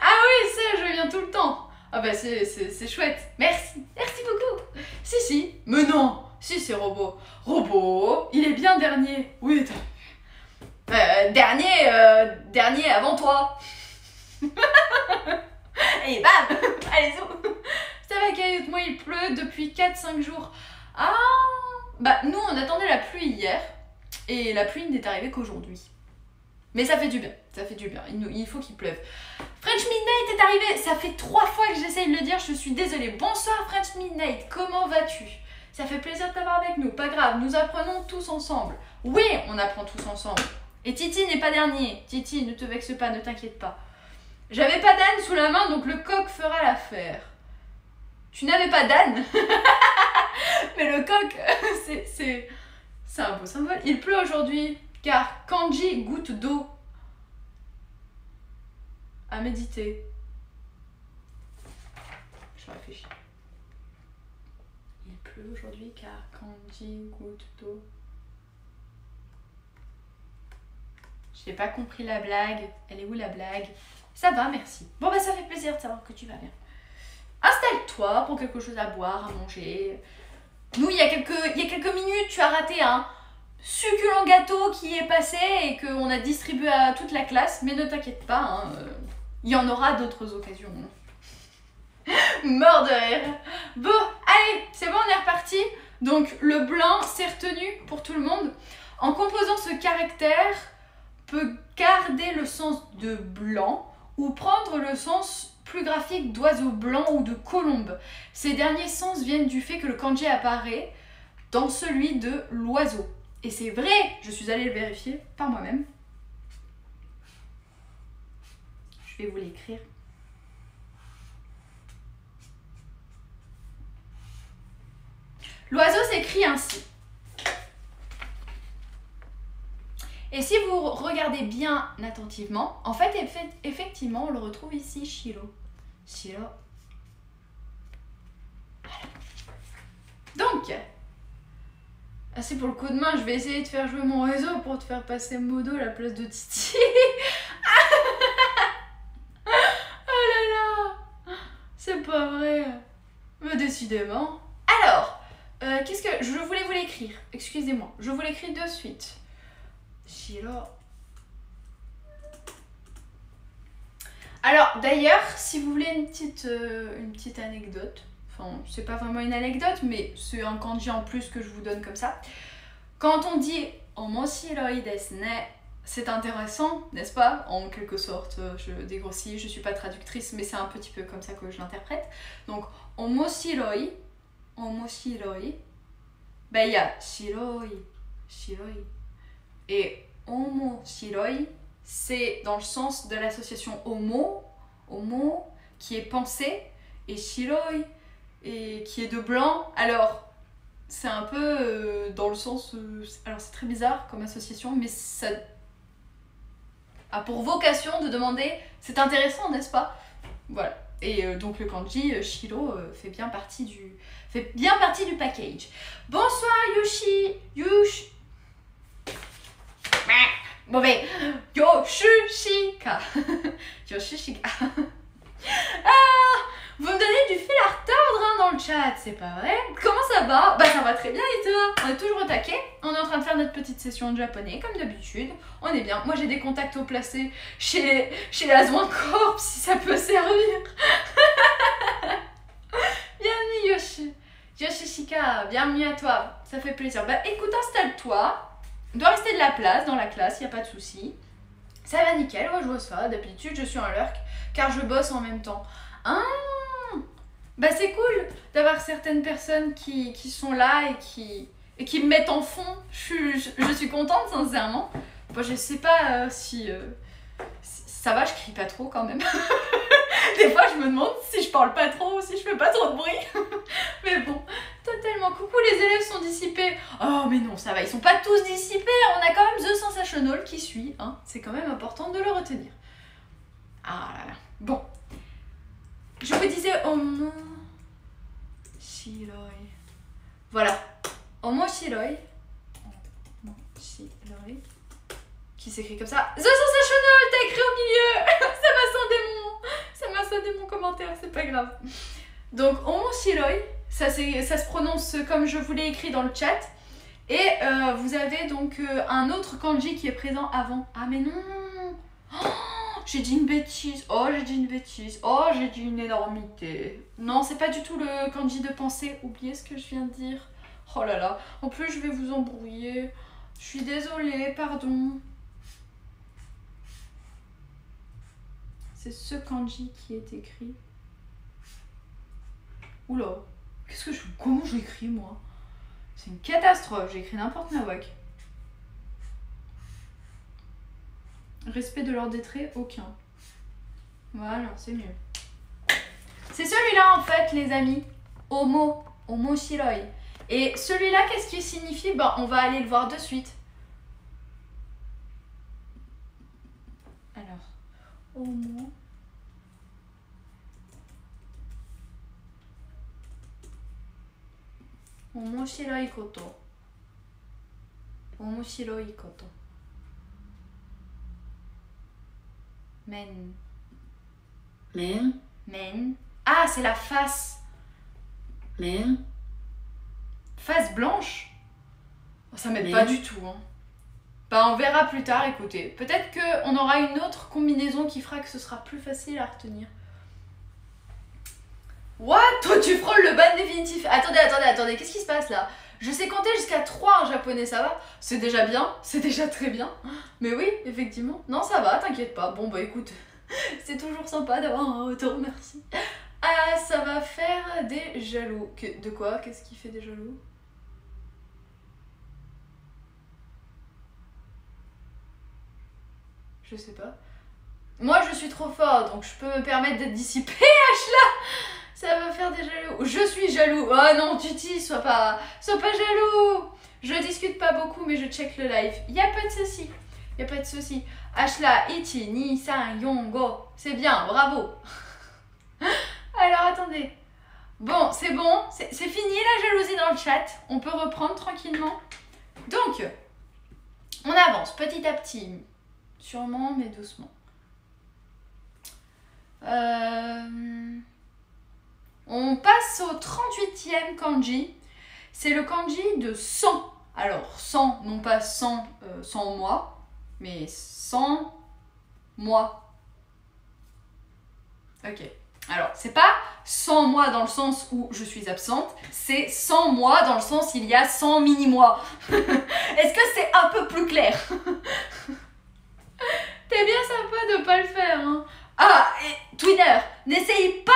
Ah oui, ça, je viens tout le temps. Ah bah c'est chouette. Merci. Merci beaucoup. Si. Mais non. Si, c'est robot. Robot, il est bien dernier. Oui, dernier avant toi. Et bam. Allez-y. Ça va Caillou, moi il pleut depuis 4-5 jours. Ah, bah nous on attendait la pluie hier et la pluie n'est arrivée qu'aujourd'hui. Mais ça fait du bien, ça fait du bien, il faut qu'il pleuve. French Midnight est arrivé, ça fait 3 fois que j'essaye de le dire, je suis désolée. Bonsoir French Midnight, comment vas-tu? Ça fait plaisir de t'avoir avec nous, pas grave, nous apprenons tous ensemble. Oui, on apprend tous ensemble. Et Titi n'est pas dernier, Titi ne te vexe pas, ne t'inquiète pas. J'avais pas d'âne sous la main donc le coq fera l'affaire. Tu n'avais pas d'âne? c'est un beau symbole. Il pleut aujourd'hui car kanji goutte d'eau. À méditer. Je réfléchis. Il pleut aujourd'hui car kanji goutte d'eau. J'ai pas compris la blague. Elle est où la blague? Ça va, merci. Bon bah ça fait plaisir de savoir que tu vas bien. Installe-toi pour quelque chose à boire, à manger. Nous, il y a quelques minutes, tu as raté un succulent gâteau qui est passé et qu'on a distribué à toute la classe. Mais ne t'inquiète pas, hein, il y en aura d'autres occasions. Mort de rire. Bon, allez, c'est bon, on est reparti. Donc le blanc, c'est retenu pour tout le monde. En composant ce caractère, peut garder le sens de blanc ou prendre le sens plus graphique d'oiseau blanc ou de colombe. Ces derniers sens viennent du fait que le kanji apparaît dans celui de l'oiseau. Et c'est vrai, je suis allée le vérifier par moi-même. Je vais vous l'écrire. L'oiseau s'écrit ainsi. Et si vous regardez bien attentivement, en fait, effectivement, on le retrouve ici, Shiro. Shiro. Voilà. Donc, c'est pour le coup de main, je vais essayer de faire jouer mon réseau pour te faire passer Modo à la place de Titi. Oh là là, c'est pas vrai. Mais décidément. Alors, qu'est-ce que... Je voulais vous l'écrire, excusez-moi. Je vous l'écris de suite. Shiro. Alors d'ailleurs, si vous voulez une petite anecdote, enfin c'est pas vraiment une anecdote, mais c'est un kanji en plus que je vous donne comme ça. Quand on dit omoshiroi desu ne, c'est intéressant, n'est-ce pas? En quelque sorte, je dégrossis, je suis pas traductrice, mais c'est un petit peu comme ça que je l'interprète. Donc omoshiroi, ben il y a shiroi. Et omoshiroi, c'est dans le sens de l'association homo qui est pensée, et shiroi, et qui est de blanc. Alors, c'est un peu dans le sens... alors, c'est très bizarre comme association, mais ça a pour vocation de demander... C'est intéressant, n'est-ce pas? Voilà. Et donc, le kanji shiro fait bien partie du package. Bonsoir, Yushi. Bon ben, Yoshishika. Yoshishika. Ah, vous me donnez du fil à retordre hein, dans le chat, c'est pas vrai? Comment ça va? Bah ça va très bien et toi? On est toujours au taquet, on est en train de faire notre petite session de japonais comme d'habitude. On est bien, moi j'ai des contacts au placé chez Aswan Corp si ça peut servir. Bienvenue Yoshishika, bienvenue à toi, ça fait plaisir. Bah écoute, installe-toi. Il doit rester de la place dans la classe, il n'y a pas de souci. Ça va nickel, moi je vois ça. D'habitude, je suis en lurk car je bosse en même temps. Ah, bah c'est cool d'avoir certaines personnes qui sont là et qui me mettent en fond. Je suis contente, sincèrement. Bon, je sais pas si ça va, je crie pas trop quand même. Des fois, je me demande si je parle pas trop ou si je fais pas trop de bruit. Mais bon, totalement. Coucou, les élèves sont dissipés. Oh, mais non, ça va, ils sont pas tous dissipés. On a quand même The Sensational qui suit. Hein. C'est quand même important de le retenir. Ah là là. Bon. Je vous disais omoshiroi. Voilà. Omoshiroi. Omoshiroi. Qui s'écrit comme ça. The Sensational, t'as écrit au milieu. Ça m'a scindé mon commentaire, c'est pas grave. Donc, omoshiroi, ça se prononce comme je vous l'ai écrit dans le chat. Et vous avez donc un autre kanji qui est présent avant. Ah mais non. Oh, j'ai dit une bêtise. Oh, j'ai dit une bêtise. Oh, j'ai dit une énormité. Non, c'est pas du tout le kanji de pensée. Oubliez ce que je viens de dire. Oh là là. En plus, je vais vous embrouiller. Je suis désolée, pardon. C'est ce kanji qui est écrit. Oula, comment j'écris moi? C'est une catastrophe, j'écris n'importe nawak. Respect de l'ordre des traits, aucun. Voilà, c'est mieux. C'est celui-là en fait, les amis. Omoshiroi. Et celui-là, qu'est-ce qu'il signifie? Ben, on va aller le voir de suite. Alors, omo. Omoshiroi koto. Omoshiroi koto. Men. Men, Men. Ah, c'est la face. men, Face blanche. Oh, ça m'aide Men. pas du tout. Hein. Bah, on verra plus tard, écoutez. Peut-être qu'on aura une autre combinaison qui fera que ce sera plus facile à retenir. What? Toi, tu frôles le ban définitif. Attendez, qu'est-ce qui se passe là? Je sais compter jusqu'à 3 en japonais, ça va? C'est déjà bien, c'est déjà très bien. Mais oui, effectivement. Non, ça va, t'inquiète pas. Bon, bah écoute, c'est toujours sympa d'avoir un retour, merci. Ah, ça va faire des jaloux. De quoi? Qu'est-ce qui fait des jaloux? Je sais pas. Moi, je suis trop fort, donc je peux me permettre d'être dissipée, Ashla. Ça va faire des jaloux. Je suis jaloux. Oh non, Tuti, sois pas jaloux. Je discute pas beaucoup, mais je check le live. Y a pas de souci. Y a pas de souci. Ashla, ichi, ni, san, yongo. C'est bien, bravo. Alors, attendez. Bon, c'est fini la jalousie dans le chat. On peut reprendre tranquillement. Donc, on avance petit à petit. Sûrement, mais doucement. On passe au 38e kanji. C'est le kanji de 100. Alors, 100, non pas 100, 100 mois, mais 100 mois. Ok. Alors, c'est pas 100 mois dans le sens où je suis absente, c'est 100 mois dans le sens il y a 100 mini-mois. Est-ce que c'est un peu plus clair? T'es bien sympa de pas le faire, hein. Ah, et Twinner, n'essaye pas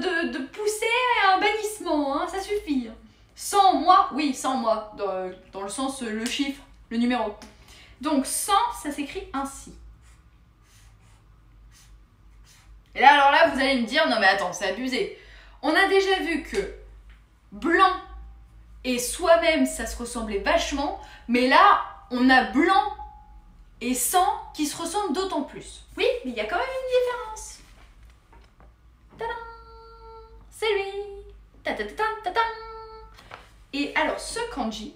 de pousser un bannissement, hein, ça suffit. 100 mois, oui, 100 mois, dans le sens, le chiffre, le numéro. Donc 100, ça s'écrit ainsi. Et là, alors là, vous allez me dire, non mais attends, c'est abusé. On a déjà vu que blanc et soi-même, ça se ressemblait vachement, mais là, on a blanc et 100 qui se ressemblent d'autant plus. Oui, mais il y a quand même une différence. Tadam! C'est lui. Ta-ta-ta-ta-ta-ta. Et alors, ce kanji,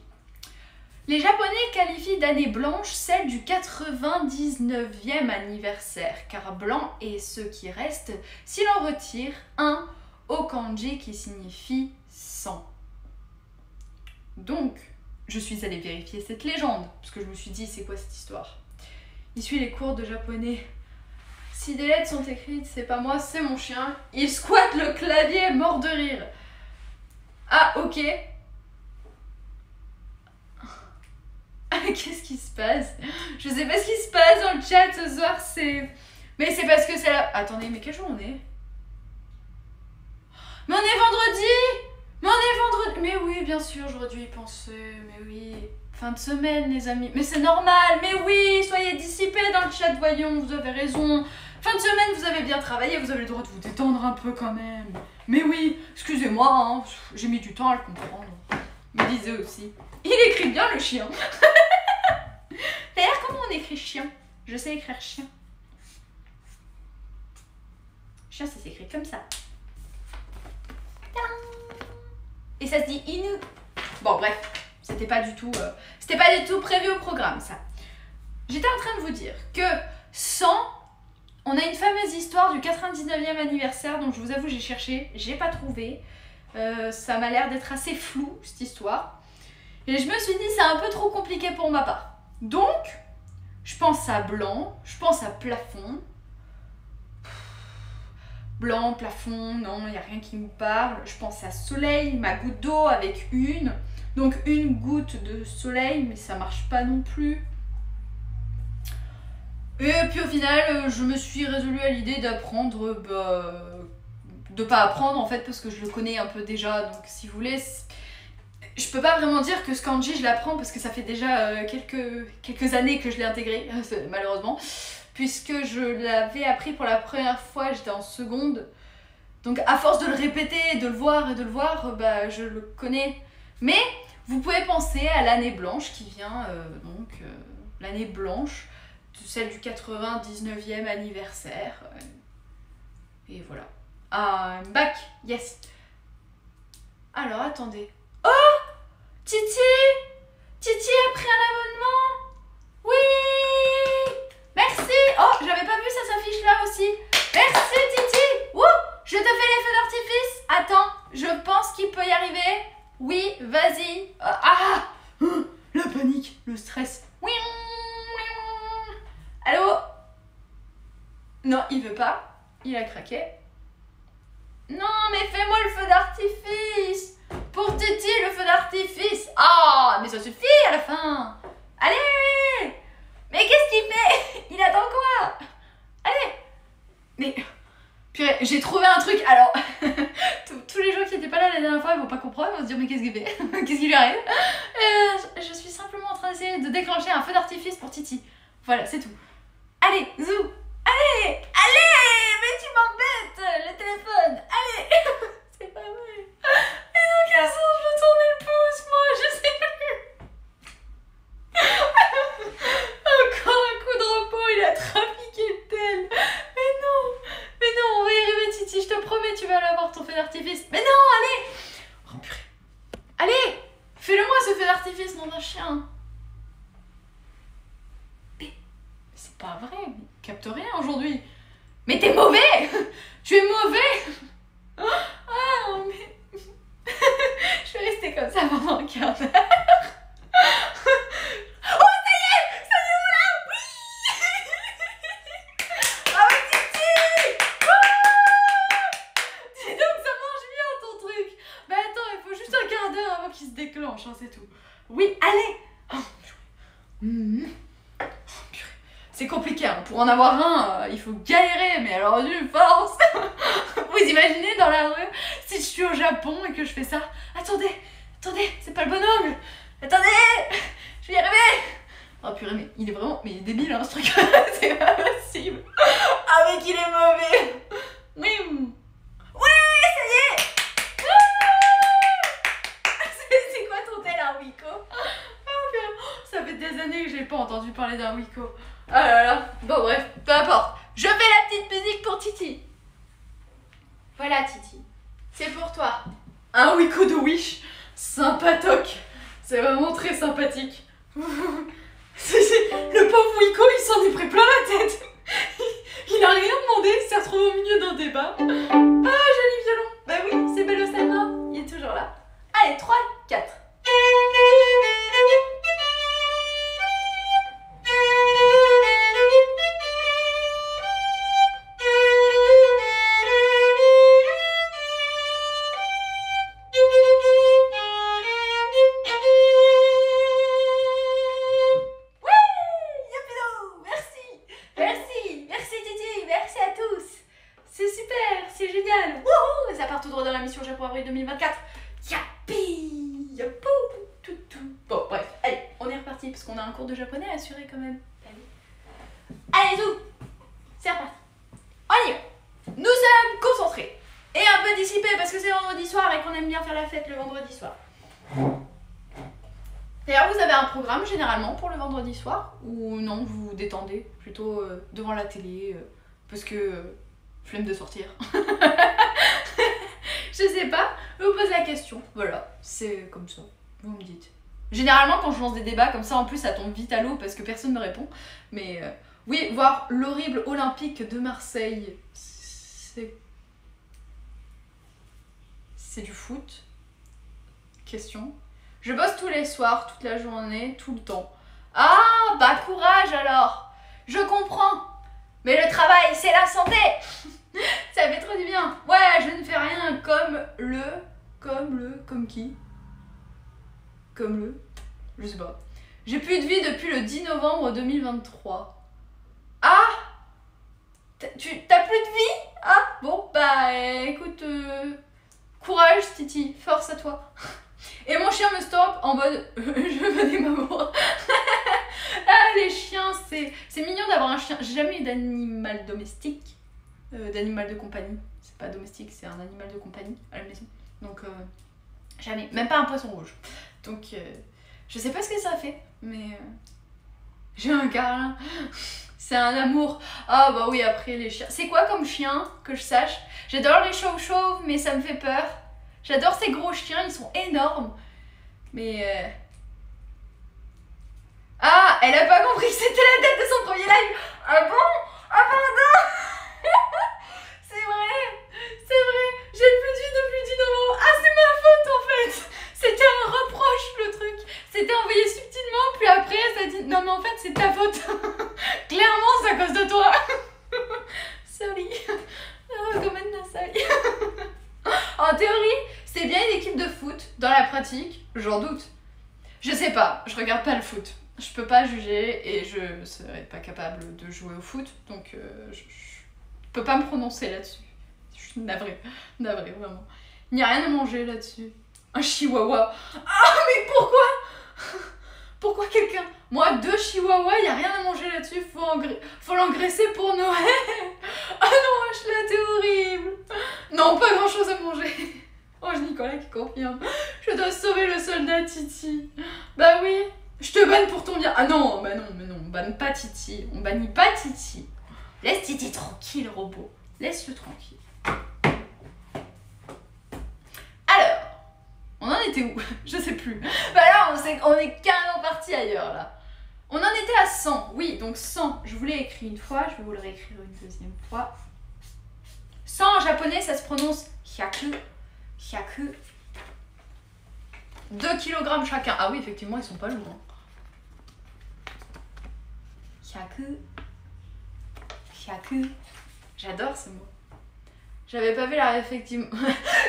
les Japonais qualifient d'année blanche celle du 99e anniversaire, car blanc est ce qui reste si l'on retire un au kanji qui signifie 100. Donc, je suis allée vérifier cette légende, parce que je me suis dit, c'est quoi cette histoire? Il suit les cours de japonais. Si des lettres sont écrites, c'est pas moi, c'est mon chien. Il squatte le clavier, mort de rire. Ah, ok. Qu'est-ce qui se passe? Je sais pas ce qui se passe dans le chat ce soir, c'est... Mais c'est parce que c'est la... Attendez, mais quel jour on est? Mais on est vendredi! Mais on est vendredi! Mais oui, bien sûr, j'aurais dû y penser, mais oui... Fin de semaine, les amis. Mais c'est normal, mais oui, soyez dissipés dans le chat, voyons, vous avez raison. Fin de semaine, vous avez bien travaillé, vous avez le droit de vous détendre un peu quand même. Mais oui, excusez-moi, hein, j'ai mis du temps à le comprendre. Il me disait aussi. Il écrit bien le chien. D'ailleurs, comment on écrit chien? Je sais écrire chien. Chien, ça s'écrit comme ça. Et ça se dit inu. Bon, bref. C'était pas du tout prévu au programme, ça. J'étais en train de vous dire que 100, on a une fameuse histoire du 99e anniversaire, donc je vous avoue, j'ai cherché, j'ai pas trouvé. Ça m'a l'air d'être assez flou, cette histoire. Et je me suis dit, c'est un peu trop compliqué pour ma part. Donc, je pense à blanc, je pense à plafond. Blanc, plafond, non, il n'y a rien qui me parle. Je pense à soleil, ma goutte d'eau avec une. Donc une goutte de soleil, mais ça marche pas non plus. Et puis au final, je me suis résolue à l'idée d'apprendre, de pas apprendre en fait, parce que je le connais un peu déjà. Donc si vous voulez, je peux pas vraiment dire que ce kanji je l'apprends parce que ça fait déjà quelques années que je l'ai intégré, malheureusement. Puisque je l'avais appris pour la première fois, j'étais en seconde. Donc à force de le répéter, de le voir et de le voir, je le connais Mais vous pouvez penser à l'année blanche qui vient, l'année blanche, celle du 99e anniversaire. Et voilà. Ah, bac, yes. Alors, attendez. Oh, Titi a pris un abonnement. Oui, merci. Oh, j'avais pas vu ça s'affiche là aussi. Merci, Titi. Wouh, je te fais les feux d'artifice. Attends, je pense qu'il peut y arriver. Oui, vas-y. La panique, le stress. Oui. Allô? Non, il veut pas. Il a craqué. Non, mais fais-moi le feu d'artifice. Pour Titi, le feu d'artifice. Ah, mais ça suffit à la fin. Allez. Mais qu'est-ce qu'il fait? Il attend quoi? Allez. Mais... Purée, j'ai trouvé un truc. Alors, tous les gens qui n'étaient pas là la dernière fois, ils vont pas comprendre, ils vont se dire mais qu'est-ce qu'il fait? Qu'est-ce qui lui arrive? Je suis simplement en train d'essayer de déclencher un feu d'artifice pour Titi. Voilà, c'est tout. Allez, zou. Allez, mais tu m'embêtes, le téléphone. Allez. C'est pas vrai. Et dans quel sens je veux tourner le pouce, moi? Je sais plus. Encore un coup de repos, il a trafiqué le tel. Mais non, on va y arriver, Titi, je te promets, tu vas l'avoir ton feu d'artifice. Mais non, allez. Oh purée. Allez, fais-le-moi ce feu d'artifice, nom d'un chien. Mais c'est pas vrai, il capte rien aujourd'hui. Mais t'es mauvais. Tu es mauvais. Ah, mais... je vais rester comme ça pendant un quart d'heure. Oh, ça y est, on l'a. Oui. Bravo, Titi. Dis donc, ça marche bien ton truc. Mais attends, il faut juste un quart d'heure avant qu'il se déclenche, hein, c'est tout. Oui, allez. Oh, purée. C'est compliqué, hein. Pour en avoir un, il faut galérer, mais alors d'une force. Vous imaginez dans la rue, si je suis au Japon et que je fais ça. Attendez, c'est pas le bon angle. Attendez, je vais y arriver. Oh purée, mais il est vraiment, mais il est débile, hein, ce truc. C'est pas possible. Ah mais qu'il est mauvais. Oui, ça y est. C'est quoi ton tel, un Wiko? Ça fait des années que j'ai pas entendu parler d'un Wiko. Ah là là, bon bref, peu importe. Je fais la petite musique pour Titi. Voilà Titi, c'est pour toi. Un Wiko de Wish, sympatoque. C'est vraiment très sympathique. Le pauvre Wiko, il s'en est pris plein la tête. Il a rien demandé, il s'est retrouvé au milieu d'un débat. Ah, joli violon. Bah oui, c'est Bello Salma, il est toujours là. Allez, 3, 4. Avril 2024. Yapi, yapou, tout. Bon, bref, allez, on est reparti parce qu'on a un cours de japonais à assurer quand même. Allez, tout, c'est reparti. On y va. Nous sommes concentrés et un peu dissipés parce que c'est vendredi soir et qu'on aime bien faire la fête le vendredi soir. D'ailleurs, vous avez un programme généralement pour le vendredi soir ou non, vous vous détendez plutôt devant la télé parce que flemme de sortir. Je sais pas, je vous pose la question. Voilà, c'est comme ça, vous me dites. Généralement, quand je lance des débats comme ça, en plus, ça tombe vite à l'eau parce que personne ne me répond. Mais oui, voir l'horrible Olympique de Marseille, c'est du foot. Question. Je bosse tous les soirs, toute la journée, tout le temps. Ah, bah courage alors. Je comprends. Mais le travail, c'est la santé. Ça fait trop du bien. Ouais, je ne fais rien comme qui? Je sais pas. J'ai plus de vie depuis le 10 novembre 2023. Ah, t'as plus de vie? Ah, bon, bah écoute, courage Titi, force à toi. Et mon chien me stoppe en mode je veux des mamans. Ah, les chiens, c'est mignon d'avoir un chien. J'ai jamais eu d'animal domestique. D'animal de compagnie. C'est pas domestique, c'est un animal de compagnie à la maison. Donc Jamais. Même pas un poisson rouge. Donc, je sais pas ce que ça fait, mais j'ai un câlin. C'est un amour. Ah bah oui, après les chiens. C'est quoi comme chien, que je sache? J'adore les chauves-chauves, mais ça me fait peur. J'adore ces gros chiens, ils sont énormes. Mais... Ah, elle a pas compris que c'était la date de son premier live. Ah bon? Ah pardon. C'est vrai, j'ai plus d'une moment. Ah, c'est ma faute en fait. C'était un reproche le truc. C'était envoyé subtilement, puis après ça a dit non mais en fait c'est ta faute. Clairement c'est à cause de toi. Sorry. Sorry. En théorie, c'est bien une équipe de foot. Dans la pratique, j'en doute. Je sais pas, je regarde pas le foot. Je peux pas juger et je serais pas capable de jouer au foot, donc je peux pas me prononcer là-dessus. Je suis navrée, vraiment. Il n'y a rien à manger là-dessus. Un chihuahua. Ah mais pourquoi quelqu'un... Moi, 2 chihuahuas, il n'y a rien à manger là-dessus, faut l'engraisser pour Noël. Ah non, Ashla, t'es horrible. Non, pas grand-chose à manger. Oh, Nicolas qui confirme. Je dois sauver le soldat Titi. Bah oui. Je te banne pour ton bien. Ah non, mais non, on banne pas Titi. On bannit pas Titi. Laisse Titi tranquille, robot. Laisse-le tranquille. Alors, on en était où? Je sais plus. Bah là, on est carrément parti ailleurs, là. On en était à 100. Oui, donc 100. Je vous l'ai écrit une fois. Je vais vous le réécrire une deuxième fois. 100 en japonais, ça se prononce hyaku. Hyaku. 2 kg chacun. Ah oui, effectivement, ils sont pas lourds. Hyaku. Hyaku. J'adore ce mot. J'avais pas vu la effectivement.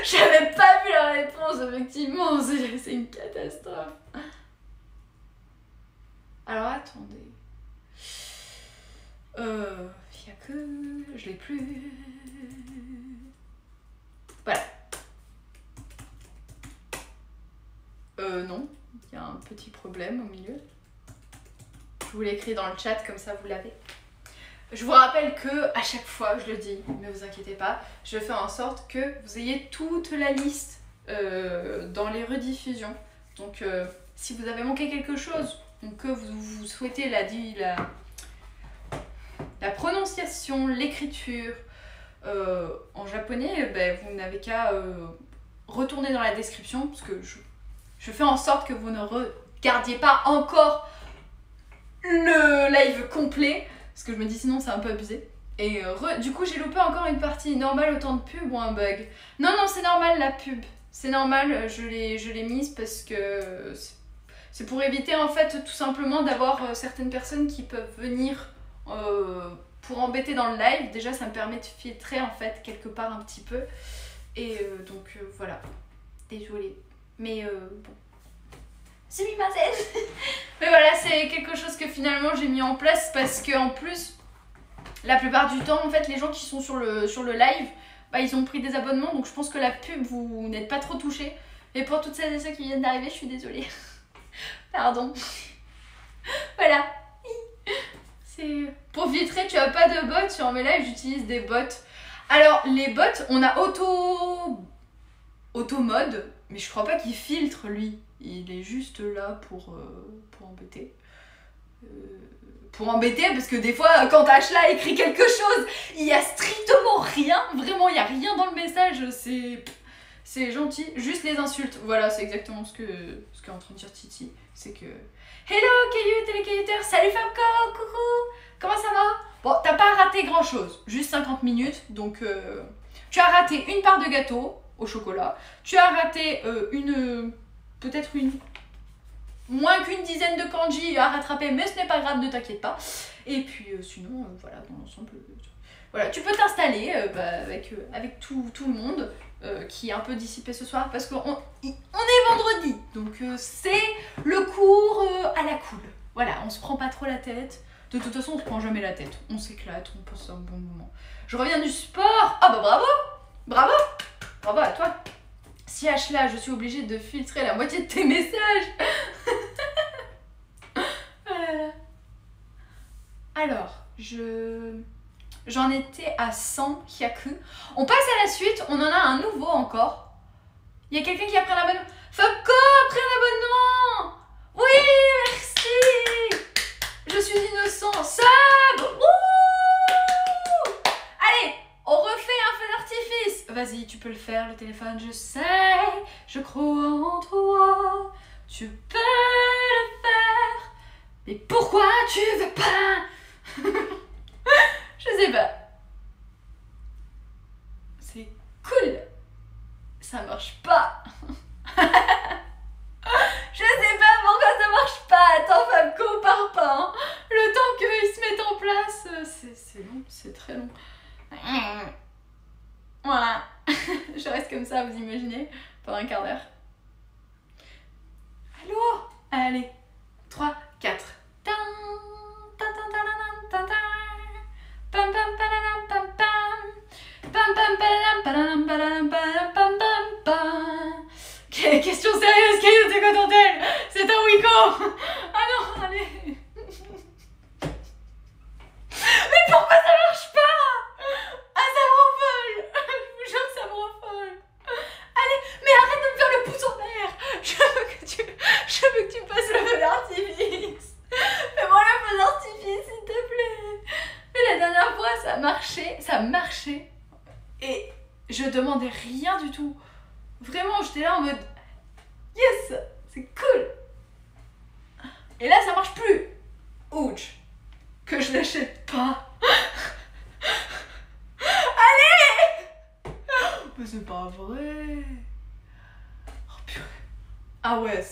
J'avais pas vu la réponse, effectivement. C'est une catastrophe. Alors attendez. Hyaku. Je l'ai plus. Voilà. Non, il y a un petit problème au milieu. Je vous l'ai écrit dans le chat, comme ça vous l'avez. Je vous rappelle que à chaque fois, je le dis, ne vous inquiétez pas, je fais en sorte que vous ayez toute la liste dans les rediffusions. Donc si vous avez manqué quelque chose, ou que vous souhaitez la prononciation, l'écriture en japonais, ben, vous n'avez qu'à retourner dans la description, parce que je fais en sorte que vous ne regardiez pas encore le live complet, parce que je me dis sinon c'est un peu abusé. Et du coup j'ai loupé encore une partie. Normal autant de pub ou un bug? Non, c'est normal la pub. C'est normal, je l'ai mise parce que c'est pour éviter en fait tout simplement d'avoir certaines personnes qui peuvent venir pour embêter dans le live. Déjà ça me permet de filtrer en fait quelque part un petit peu. Et donc voilà. Désolée. Mais bon. C'est mis ma scène. Mais voilà, c'est quelque chose que finalement j'ai mis en place parce que en plus, la plupart du temps, en fait, les gens qui sont sur le live, bah, ils ont pris des abonnements, donc je pense que la pub, vous n'êtes pas trop touchés. Et pour toutes celles et ceux qui viennent d'arriver, je suis désolée. Pardon. Voilà. C'est... Pour filtrer, tu as pas de bots sur mes lives, j'utilise des bots. Alors, les bots, on a auto-mode, mais je crois pas qu'il filtre, lui. Il est juste là pour embêter. Pour embêter, parce que des fois, quand Ashla écrit quelque chose, il y a strictement rien. Vraiment, il y a rien dans le message. C'est gentil. Juste les insultes. Voilà, c'est exactement ce qu'est en train de dire Titi. C'est que... Hello, Caillou, télécaillouteur. Salut Fabco, coucou. Comment ça va? Bon, t'as pas raté grand-chose. Juste 50 minutes. Donc, tu as raté une part de gâteau au chocolat. Tu as raté peut-être moins qu'une dizaine de kanji à rattraper, mais ce n'est pas grave, ne t'inquiète pas. Et puis sinon, voilà, dans l'ensemble, voilà, tu peux t'installer avec tout le monde qui est un peu dissipé ce soir, parce qu'on est vendredi, donc c'est le cours à la cool. Voilà, on se prend pas trop la tête. De toute façon, on se prend jamais la tête. On s'éclate, on passe un bon moment. Je reviens du sport. Ah bah bravo. Bravo. Bravo à toi. Si Ashla, je suis obligée de filtrer la moitié de tes messages. Alors, j'en étais à 100 hyaku. On passe à la suite, on en a un nouveau encore. Il y a quelqu'un qui a pris la bonne... Fabco a pris un abonnement. Oui, merci. Je suis innocent. Sub. Wouh. Allez, on refait un feu d'artifice. Vas-y, tu peux le faire, le téléphone, je sais. Je crois en toi. Tu peux le faire. Mais pourquoi tu veux pas? Je sais pas. C'est cool. Ça marche pas. Je sais pas pourquoi ça marche pas. Attends, Fabco, pars pas. Hein. Le temps qu'il se mette en place, c'est long, c'est très long. Voilà. Je reste comme ça, vous imaginez, pendant un quart d'heure. Allô? Allez. 3, 4. Question sérieuse, Caillou, t'es contente d'elle? C'est un Wiko. Ah non, allez. Mais pourquoi ça marche pas? Ah, ça me rend folle. Je vous jure que ça me rend folle. Allez, mais arrête de me faire le pouce en l'air. Je veux que tu passes le feu d'artifice. Fais-moi le feu d'artifice, s'il te plaît. Mais la dernière fois, ça marchait. Et je demandais rien du tout. Vraiment, j'étais là en mode yes, c'est cool. Et là, ça marche plus. Ouch. Que je l'achète pas. Allez. Mais c'est pas vrai. Oh purée. Ah ouais,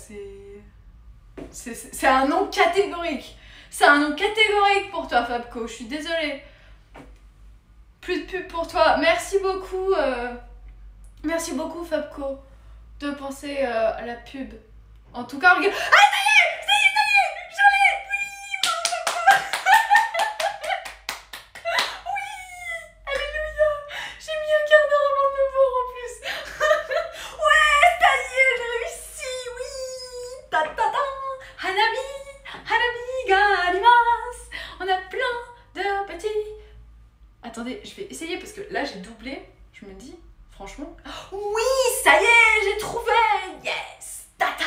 c'est un nom catégorique. C'est un nom catégorique pour toi, Fabco. Je suis désolée. Plus de pub pour toi. Merci beaucoup, Fabco, de penser à la pub. En tout cas, regarde. Ah, ça y est, j'en ai. Oui, bravo, Fabco. Oui, alléluia. J'ai mis un quart d'heure avant de le voir en plus. Ouais, ça y est, j'ai réussi. Oui. Ta ta ta. Hanabi garimasu. On a plein de petits. Attendez, je vais essayer parce que là j'ai doublé. Je me dis, franchement. Oui, ça y est, j'ai trouvé. Yes. Tata.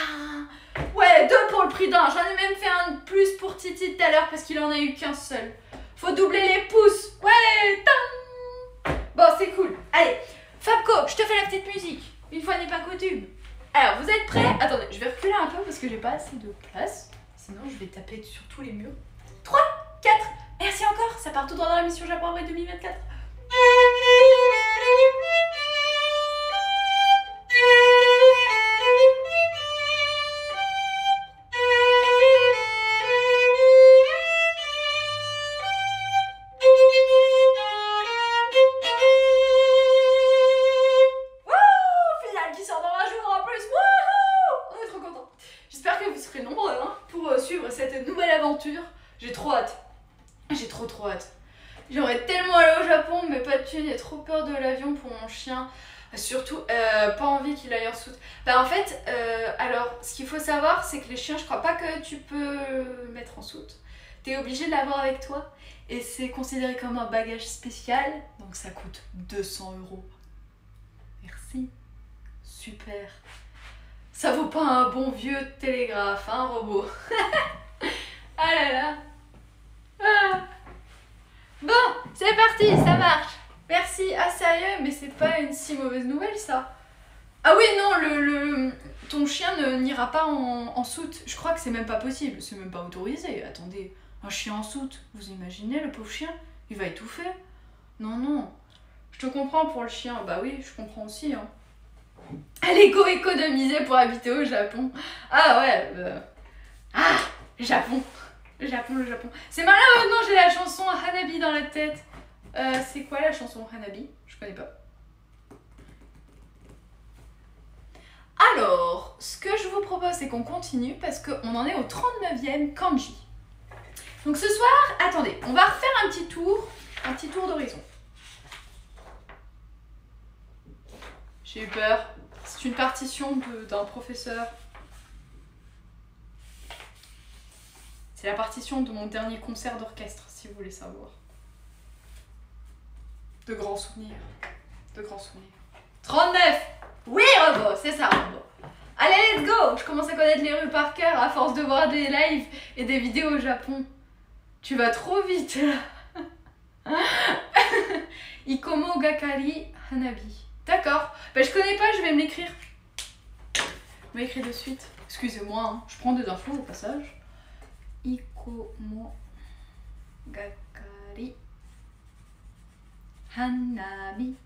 Ouais, 2 pour le prix d'un. J'en ai même fait un de plus pour Titi tout à l'heure parce qu'il en a eu qu'un seul. Faut doubler les pouces. Ouais. Tam. Bon, c'est cool. Allez, Fabco, je te fais la petite musique. Une fois n'est pas coutume. Alors, vous êtes prêts? Attendez, je vais reculer un peu parce que j'ai pas assez de place. Sinon, je vais taper sur tous les murs. 3, 4. Merci encore. Ça part tout droit dans la mission Japon Avril 2024. J'ai trop hâte. J'ai trop hâte. J'aurais tellement allé au Japon, mais pas de thunes et trop peur de l'avion pour mon chien. Surtout, pas envie qu'il aille en soute. Bah en fait, alors, ce qu'il faut savoir, c'est que les chiens, je crois pas que tu peux le mettre en soute. T'es obligé de l'avoir avec toi. Et c'est considéré comme un bagage spécial. Donc ça coûte 200 €. Merci. Super. Ça vaut pas un bon vieux télégraphe, hein, robot. Ah là là. Ah. Bon, c'est parti, ça marche. Merci. Ah sérieux, mais c'est pas une si mauvaise nouvelle ça. Ah oui non, ton chien n'ira pas en soute. Je crois que c'est même pas possible, c'est même pas autorisé. Attendez, un chien en soute, vous imaginez le pauvre chien? Il va étouffer. Non, non. Je te comprends pour le chien, bah oui, je comprends aussi. Hein. Allez, go économiser pour habiter au Japon. Ah ouais, ah, Japon. Le Japon. C'est malin maintenant, j'ai la chanson Hanabi dans la tête. C'est quoi la chanson Hanabi? Je connais pas. Alors, ce que je vous propose, c'est qu'on continue parce qu'on en est au 39e kanji. Donc ce soir, attendez, on va refaire un petit tour d'horizon. J'ai eu peur. C'est une partition d'un professeur. C'est la partition de mon dernier concert d'orchestre, si vous voulez savoir. De grands souvenirs. 39! Oui, robot, c'est ça, robot. Allez, let's go! Je commence à connaître les rues par cœur à force de voir des lives et des vidéos au Japon. Tu vas trop vite là. Ikomo Gakari Hanabi. D'accord. Bah je connais pas, je vais me l'écrire. Je vais écrire de suite. Excusez-moi, hein. Je prends des infos au passage. Ikomo Gakari Hanabi.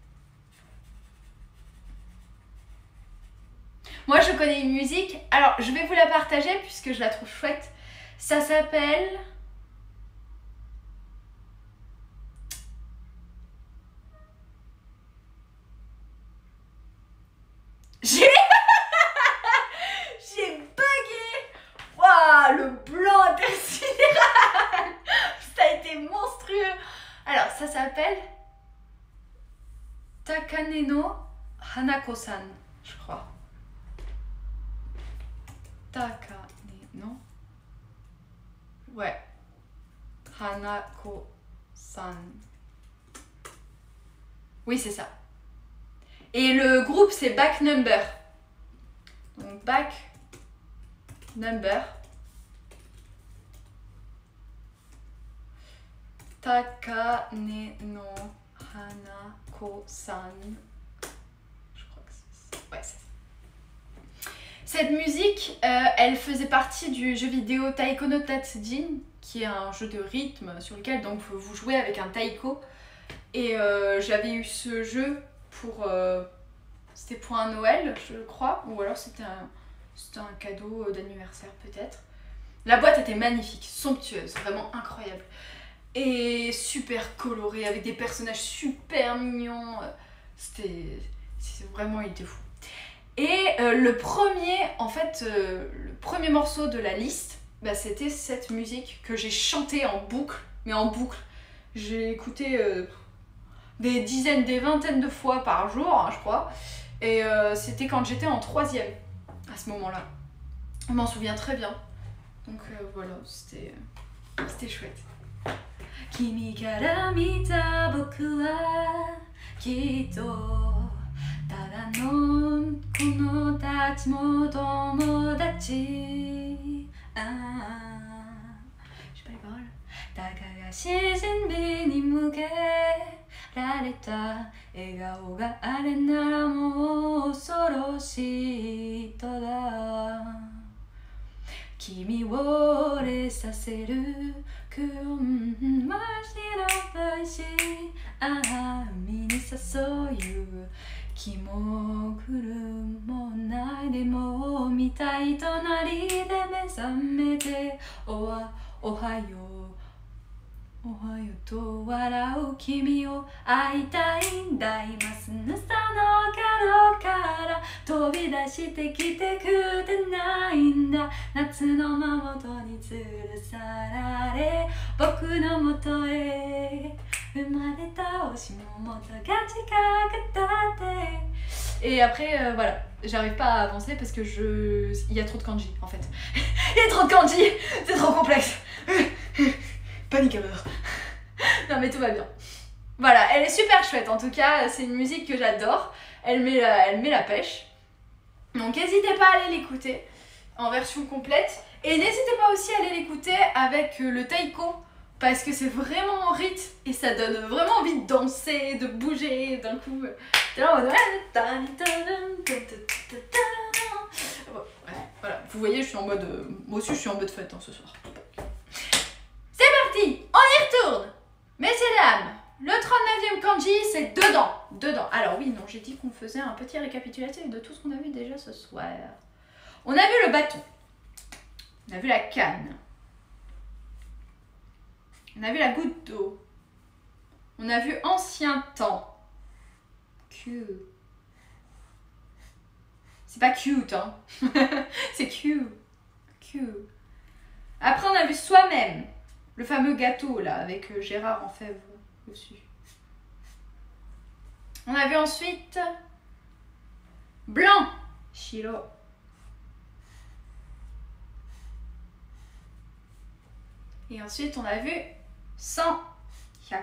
Moi je connais une musique, alors je vais vous la partager puisque je la trouve chouette. Ça s'appelle... J'ai bugué. Waouh, le blanc intersidéral. Ça a été monstrueux. Alors ça s'appelle Takane no Hanako-san, je crois. Takane no... Ouais. Hanako-san. Oui, c'est ça. Et le groupe, c'est Back Number. Donc, Back Number. Takane no Hanako-san. Je crois que c'est ça. Ouais, c'est ça. Cette musique, elle faisait partie du jeu vidéo Taiko no Tatsujin, qui est un jeu de rythme sur lequel donc vous jouez avec un taiko. Et j'avais eu ce jeu pour... c'était pour un Noël, je crois, ou alors c'était un cadeau d'anniversaire peut-être. La boîte était magnifique, somptueuse, vraiment incroyable. Et super colorée, avec des personnages super mignons. Vraiment, il était fou. Et le premier morceau de la liste, bah, c'était cette musique que j'ai chantée en boucle, mais en boucle. J'ai écouté des dizaines, des vingtaines de fois par jour, hein, je crois. Et c'était quand j'étais en 3e, à ce moment-là. Je m'en souviens très bien. Donc voilà, c'était chouette. Kimi kara mita boku wa kitto tada no kono tachi mo tomodachi. J'ai pas les paroles. Taka ga shijinbi ni mukeられた笑顔があれならもう恐ろしいとだ君を折れさせる黒ましの大しあみに誘う気も来るもないでも見たい隣で目覚めておはようおはようと笑う君を会いたいんだ今すぐその角から飛び出してきてくれないんだ夏のまもとに吊るさられ僕のもとへ生まれた押しもとが近くだって Et après, voilà, j'arrive pas à avancer parce que il y a trop de kanji en fait. Il y a trop de kanji, c'est trop complexe. Panique à l'heure. Non mais tout va bien. Voilà, elle est super chouette en tout cas, c'est une musique que j'adore. Elle met la pêche. Donc n'hésitez pas à aller l'écouter en version complète. Et n'hésitez pas aussi à aller l'écouter avec le taiko. Parce que c'est vraiment en rythme et ça donne vraiment envie de danser, de bouger d'un coup. T'es là en mode... Voilà, vous voyez, je suis en mode... Moi aussi, je suis en mode fête hein, ce soir. C'est parti, on y retourne. Messieurs et dames, le 39e kanji, c'est dedans. Dedans. Alors oui, non, j'ai dit qu'on faisait un petit récapitulatif de tout ce qu'on a vu déjà ce soir. On a vu le bâton. On a vu la canne. On a vu la goutte d'eau. On a vu ancien temps. Cute. C'est pas cute, hein. C'est cute. Cute. Après, on a vu soi-même. Le fameux gâteau, là, avec Gérard en fève dessus. On a vu ensuite... blanc. Shiro. Et ensuite, on a vu 100. 100.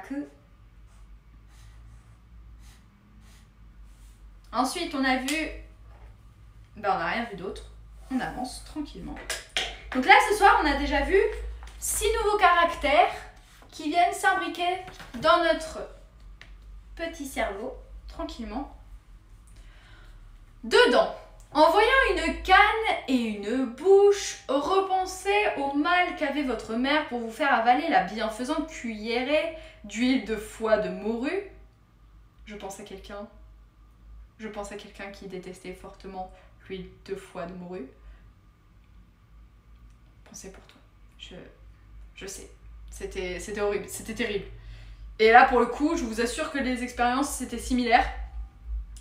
Ensuite, on a vu Ben, on n'a rien vu d'autre. On avance tranquillement. Donc là, ce soir, on a déjà vu 6 nouveaux caractères qui viennent s'imbriquer dans notre petit cerveau, tranquillement. Dedans, en voyant une canne et une bouche, repensez au mal qu'avait votre mère pour vous faire avaler la bienfaisante cuillerée d'huile de foie de morue. Je pense à quelqu'un. Je pense à quelqu'un qui détestait fortement l'huile de foie de morue. Pensez pour toi. Je sais. C'était horrible. C'était terrible. Et là, pour le coup, je vous assure que les expériences, c'était similaire.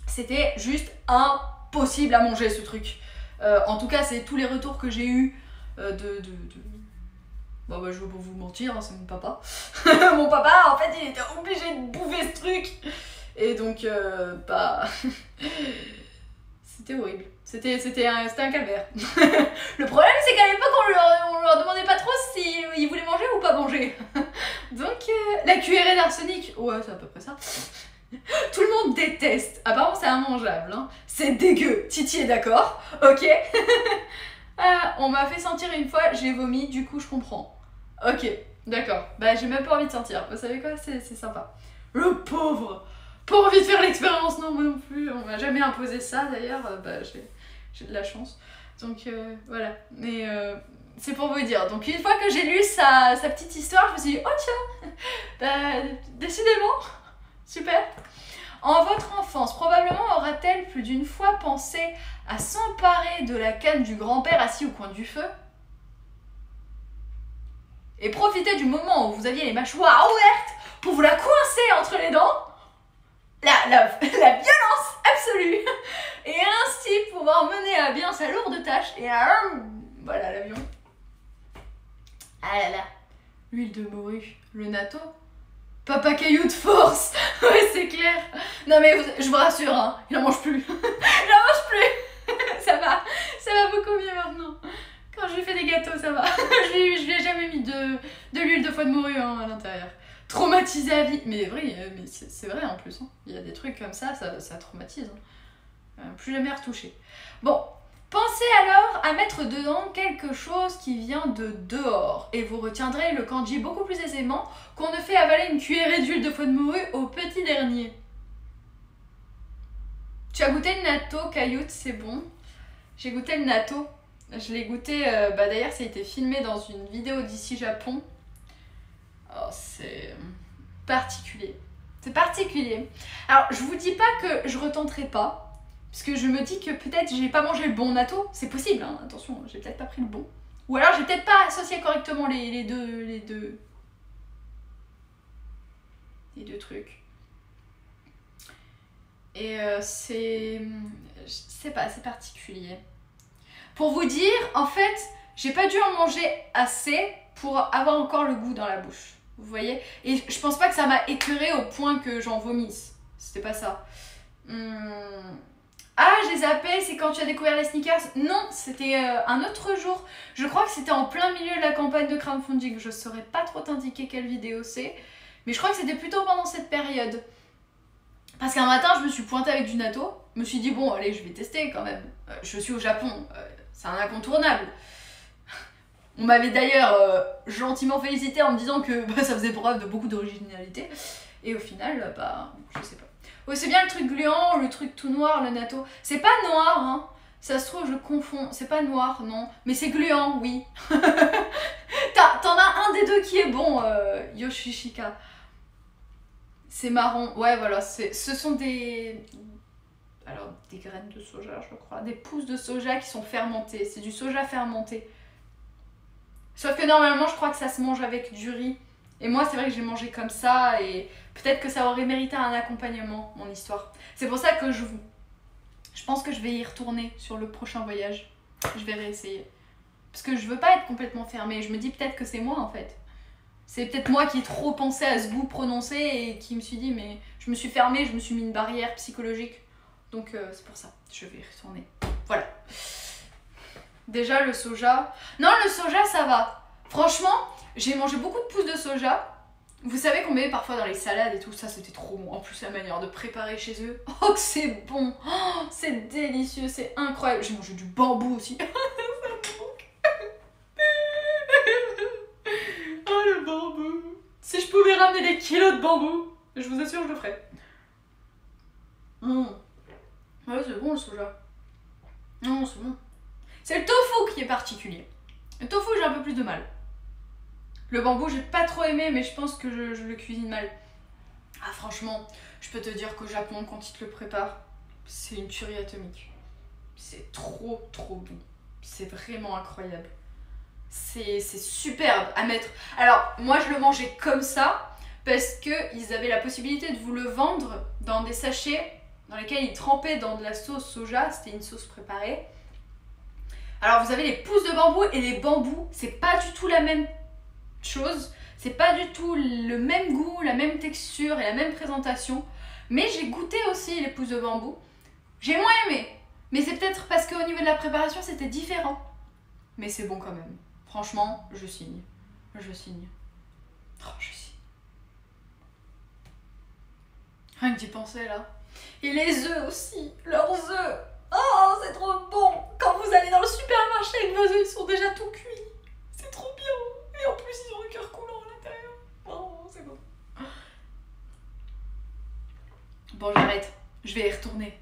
C'était juste impossible à manger, ce truc. En tout cas, c'est tous les retours que j'ai eus Bon, bah, je veux pas vous mentir, hein, c'est mon papa. Mon papa, en fait, il était obligé de bouffer ce truc. Et donc, bah... C'était horrible. C'était un calvaire. Le problème, c'est qu'à l'époque, on leur demandait pas trop s'ils voulaient manger ou pas manger. Donc, la cuillerée d'arsenic, ouais, c'est à peu près ça. Tout le monde déteste. Apparemment, c'est immangeable. Hein. C'est dégueu. Titi est d'accord. Ok. On m'a fait sentir une fois, j'ai vomi, du coup, je comprends. Ok, d'accord. Bah, j'ai même pas envie de sentir. Vous savez quoi? C'est sympa. Le pauvre! Pas envie de faire l'expérience, non, moi non plus. On m'a jamais imposé ça, d'ailleurs. Bah, j'ai de la chance. Donc, voilà. Mais c'est pour vous dire. Donc, une fois que j'ai lu sa petite histoire, je me suis dit, oh tiens, bah, décidément, super. En votre enfance, probablement aura-t-elle plus d'une fois pensé à s'emparer de la canne du grand-père assis au coin du feu et profiter du moment où vous aviez les mâchoires ouvertes pour vous la coincer entre les dents, la violence absolue, et ainsi pouvoir mener à bien sa lourde tâche, et voilà l'avion. Ah là là, l'huile de morue, le natto, papa caillou de force, ouais c'est clair. Non mais je vous rassure, hein, il en mange plus, il en mange plus, ça va beaucoup mieux maintenant. Quand je lui fais des gâteaux, ça va. je lui ai jamais mis de l'huile de foie de morue hein, à l'intérieur. Traumatisé à vie. Mais vrai, mais c'est vrai en plus. Hein. Il y a des trucs comme ça traumatise. Hein. Plus jamais retoucher. Bon, pensez alors à mettre dedans quelque chose qui vient de dehors. Et vous retiendrez le kanji beaucoup plus aisément qu'on ne fait avaler une cuillerée d'huile de foie de morue au petit dernier. Tu as goûté le natto, Cailloute, c'est bon. J'ai goûté le natto. Je l'ai goûté, d'ailleurs ça a été filmé dans une vidéo d'ici Japon. Oh, c'est particulier. C'est particulier. Alors, je vous dis pas que je retenterai pas, parce que je me dis que peut-être j'ai pas mangé le bon natto. C'est possible, hein, attention, j'ai peut-être pas pris le bon. Ou alors j'ai peut-être pas associé correctement les deux trucs. Et je sais pas, c'est particulier. Pour vous dire, en fait, j'ai pas dû en manger assez pour avoir encore le goût dans la bouche. Vous voyez? Et je pense pas que ça m'a écœuré au point que j'en vomisse. C'était pas ça. Ah, j'ai zappé, c'est quand tu as découvert les sneakers? Non, c'était un autre jour. Je crois que c'était en plein milieu de la campagne de crowdfunding. Je saurais pas trop t'indiquer quelle vidéo c'est. Mais je crois que c'était plutôt pendant cette période. Parce qu'un matin, je me suis pointée avec du natto. Je me suis dit, bon, allez, je vais tester quand même. Je suis au Japon. C'est un incontournable. On m'avait d'ailleurs gentiment félicité en me disant que ça faisait preuve de beaucoup d'originalité. Et au final, je sais pas. Ouais, c'est bien le truc gluant, le truc tout noir, le natto. C'est pas noir, hein. Ça se trouve, je confonds. C'est pas noir, non. Mais c'est gluant, oui. T'en as un des deux qui est bon, Yoshishika. C'est marron. Ouais, voilà. Ce sont des graines de soja, je crois. Des pousses de soja qui sont fermentées. C'est du soja fermenté. Sauf que normalement, je crois que ça se mange avec du riz. Et moi, c'est vrai que j'ai mangé comme ça. Et peut-être que ça aurait mérité un accompagnement, mon histoire. C'est pour ça que je pense que je vais y retourner sur le prochain voyage. Je vais réessayer. Parce que je veux pas être complètement fermée. Je me dis peut-être que c'est moi, en fait. C'est peut-être moi qui ai trop pensé à ce goût prononcé et qui me suis dit, mais je me suis fermée, je me suis mis une barrière psychologique. Donc c'est pour ça, je vais y retourner. Voilà. Déjà le soja. Non, le soja ça va. Franchement, j'ai mangé beaucoup de pousses de soja Vous savez qu'on met parfois dans les salades et tout, ça c'était trop bon. En plus la manière de préparer chez eux, oh que c'est bon, oh, c'est délicieux, c'est incroyable. J'ai mangé du bambou aussi. Oh le bambou. Si je pouvais ramener des kilos de bambou, je vous assure je le ferais. Ouais c'est bon le soja. Non c'est bon. C'est le tofu qui est particulier. Le tofu j'ai un peu plus de mal. Le bambou j'ai pas trop aimé mais je pense que je le cuisine mal. Ah franchement, je peux te dire qu'au Japon quand ils te le préparent, c'est une tuerie atomique. C'est trop bon. C'est vraiment incroyable. C'est superbe à mettre. Alors moi je le mangeais comme ça parce qu'ils avaient la possibilité de vous le vendre dans des sachets dans lesquels ils trempaient dans de la sauce soja. C'était une sauce préparée. Alors vous avez les pousses de bambou et les bambous, c'est pas du tout la même chose, c'est pas du tout le même goût, la même texture et la même présentation. Mais j'ai goûté aussi les pousses de bambou. J'ai moins aimé, mais c'est peut-être parce qu'au niveau de la préparation c'était différent. Mais c'est bon quand même. Franchement, je signe. Je signe. Oh, je signe. Rien que d'y penser là. Et les œufs aussi, leurs œufs. Oh, c'est trop bon. Quand vous allez dans le supermarché et que vos œufs ils sont déjà tout cuits. C'est trop bien. Et en plus, ils ont un cœur coulant à l'intérieur. Oh, c'est bon. Bon, j'arrête. Je vais y retourner.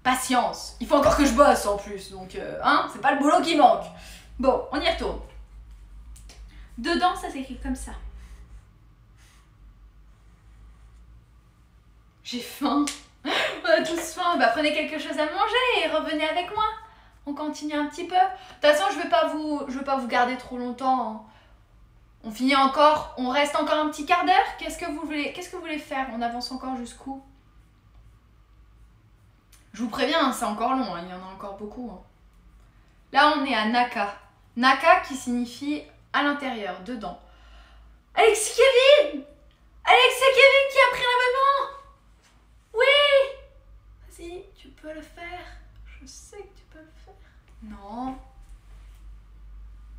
Patience. Il faut encore que je bosse en plus. Donc, hein, c'est pas le boulot qui manque. Bon, on y retourne. Dedans, ça s'écrit comme ça. J'ai faim. On a tous faim. Bah, prenez quelque chose à manger et revenez avec moi. On continue un petit peu. De toute façon, je vais pas vous garder trop longtemps. On finit encore. On reste encore un petit quart d'heure. Qu'est-ce que vous voulez faire? On avance encore jusqu'où? Je vous préviens, c'est encore long. Il y en a encore beaucoup. Là, on est à Naka. Naka qui signifie à l'intérieur, dedans. Alexis Kevin! Alexis Kevin qui a pris l'abonnement! Oui! Vas-y, tu peux le faire. Je sais que tu peux le faire. Non.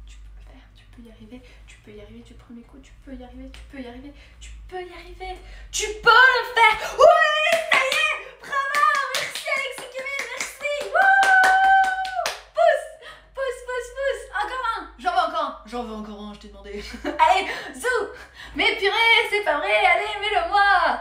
Tu peux le faire, tu peux y arriver. Tu peux y arriver du premier coup. Tu peux y arriver, tu peux y arriver. Tu peux y arriver. Tu peux le faire! Oui! Ça y est! Bravo! Merci Alexis Kevin, merci! Wouh! Pousse! Encore un! J'en veux encore un! J'en veux encore un, je t'ai demandé. Allez, zou! Mais purée, c'est pas vrai! Allez, mets-le-moi!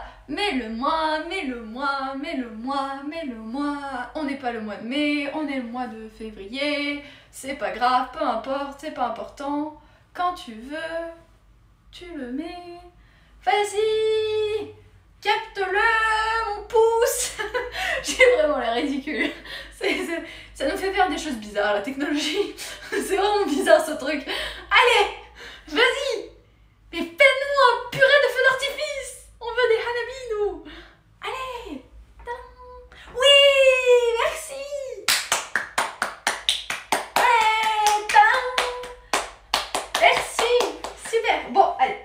On n'est pas le mois de mai, on est le mois de février. C'est pas grave, peu importe, c'est pas important. Quand tu veux, tu le mets. Vas-y! Capte-le, mon pouce! J'ai vraiment l'air ridicule. Ça nous fait faire des choses bizarres, la technologie. C'est vraiment bizarre ce truc. Allez, vas-y! Mais fais-nous un purée de feux d'artifice! On veut des hanabi, nous! Allez! Tadam! Oui! Merci! Ouais! Tadam! Merci! Super! Bon, allez.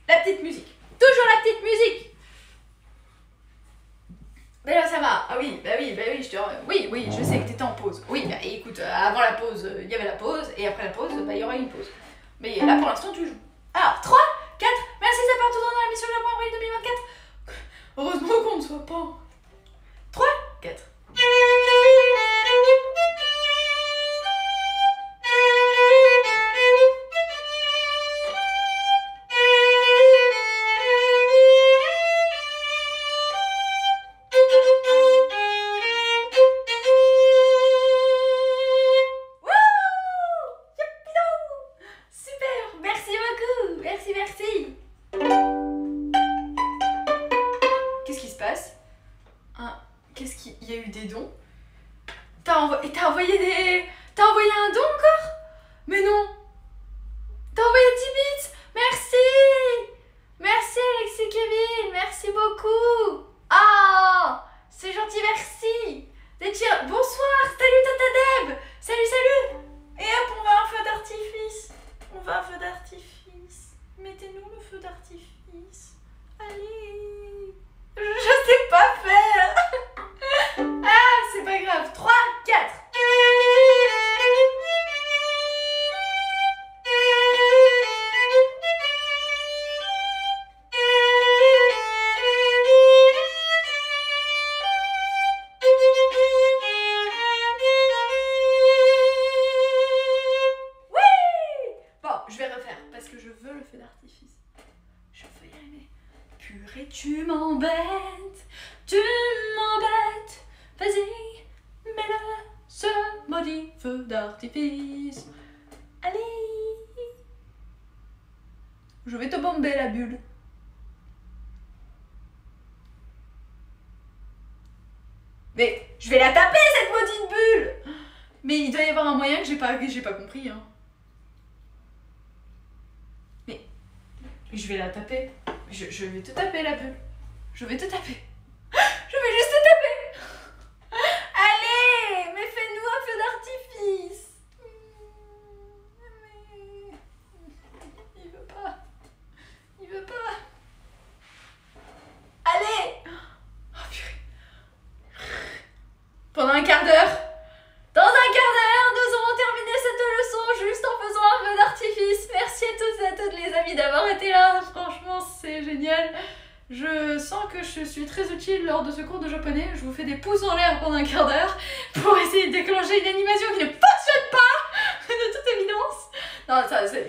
La petite musique. Toujours la petite musique! Mais là, ça va. Ah oui, bah oui, je te... Oui, je sais que t'étais en pause. Oui, bah écoute, avant la pause, il y avait la pause, et après la pause, bah il y aura une pause. Mais là, pour l'instant, tu joues. Alors, 3, 4, merci, c'est partout dans la mission de la avril 2024. Heureusement qu'on ne soit pas. 3, 4. je vais refaire parce que je veux le feu d'artifice. Je veux y arriver. Purée, tu m'embêtes. Tu m'embêtes. Vas-y, mets-le, ce maudit feu d'artifice. Allez. Je vais te bomber la bulle. Mais je vais la taper cette maudite bulle. Mais il doit y avoir un moyen que j'ai pas compris. Hein. Mais je vais la taper. Je vais te taper la bulle. Je vais te taper. Je vais juste te taper. Allez, mais fais-nous un feu d'artifice. Il veut pas. Il veut pas. Allez. Oh purée. Pendant un quart d'heure. Dans un quart d'heure, nous aurons terminé cette leçon juste en faisant un feu d'artifice. Merci à tous et à toutes les amis d'avoir été là. Franchement, c'est génial. Je sens que je suis très utile lors de ce cours de japonais. Je vous fais des pouces en l'air pendant un quart d'heure pour essayer de déclencher une animation qui ne fonctionne pas, de toute évidence. Non,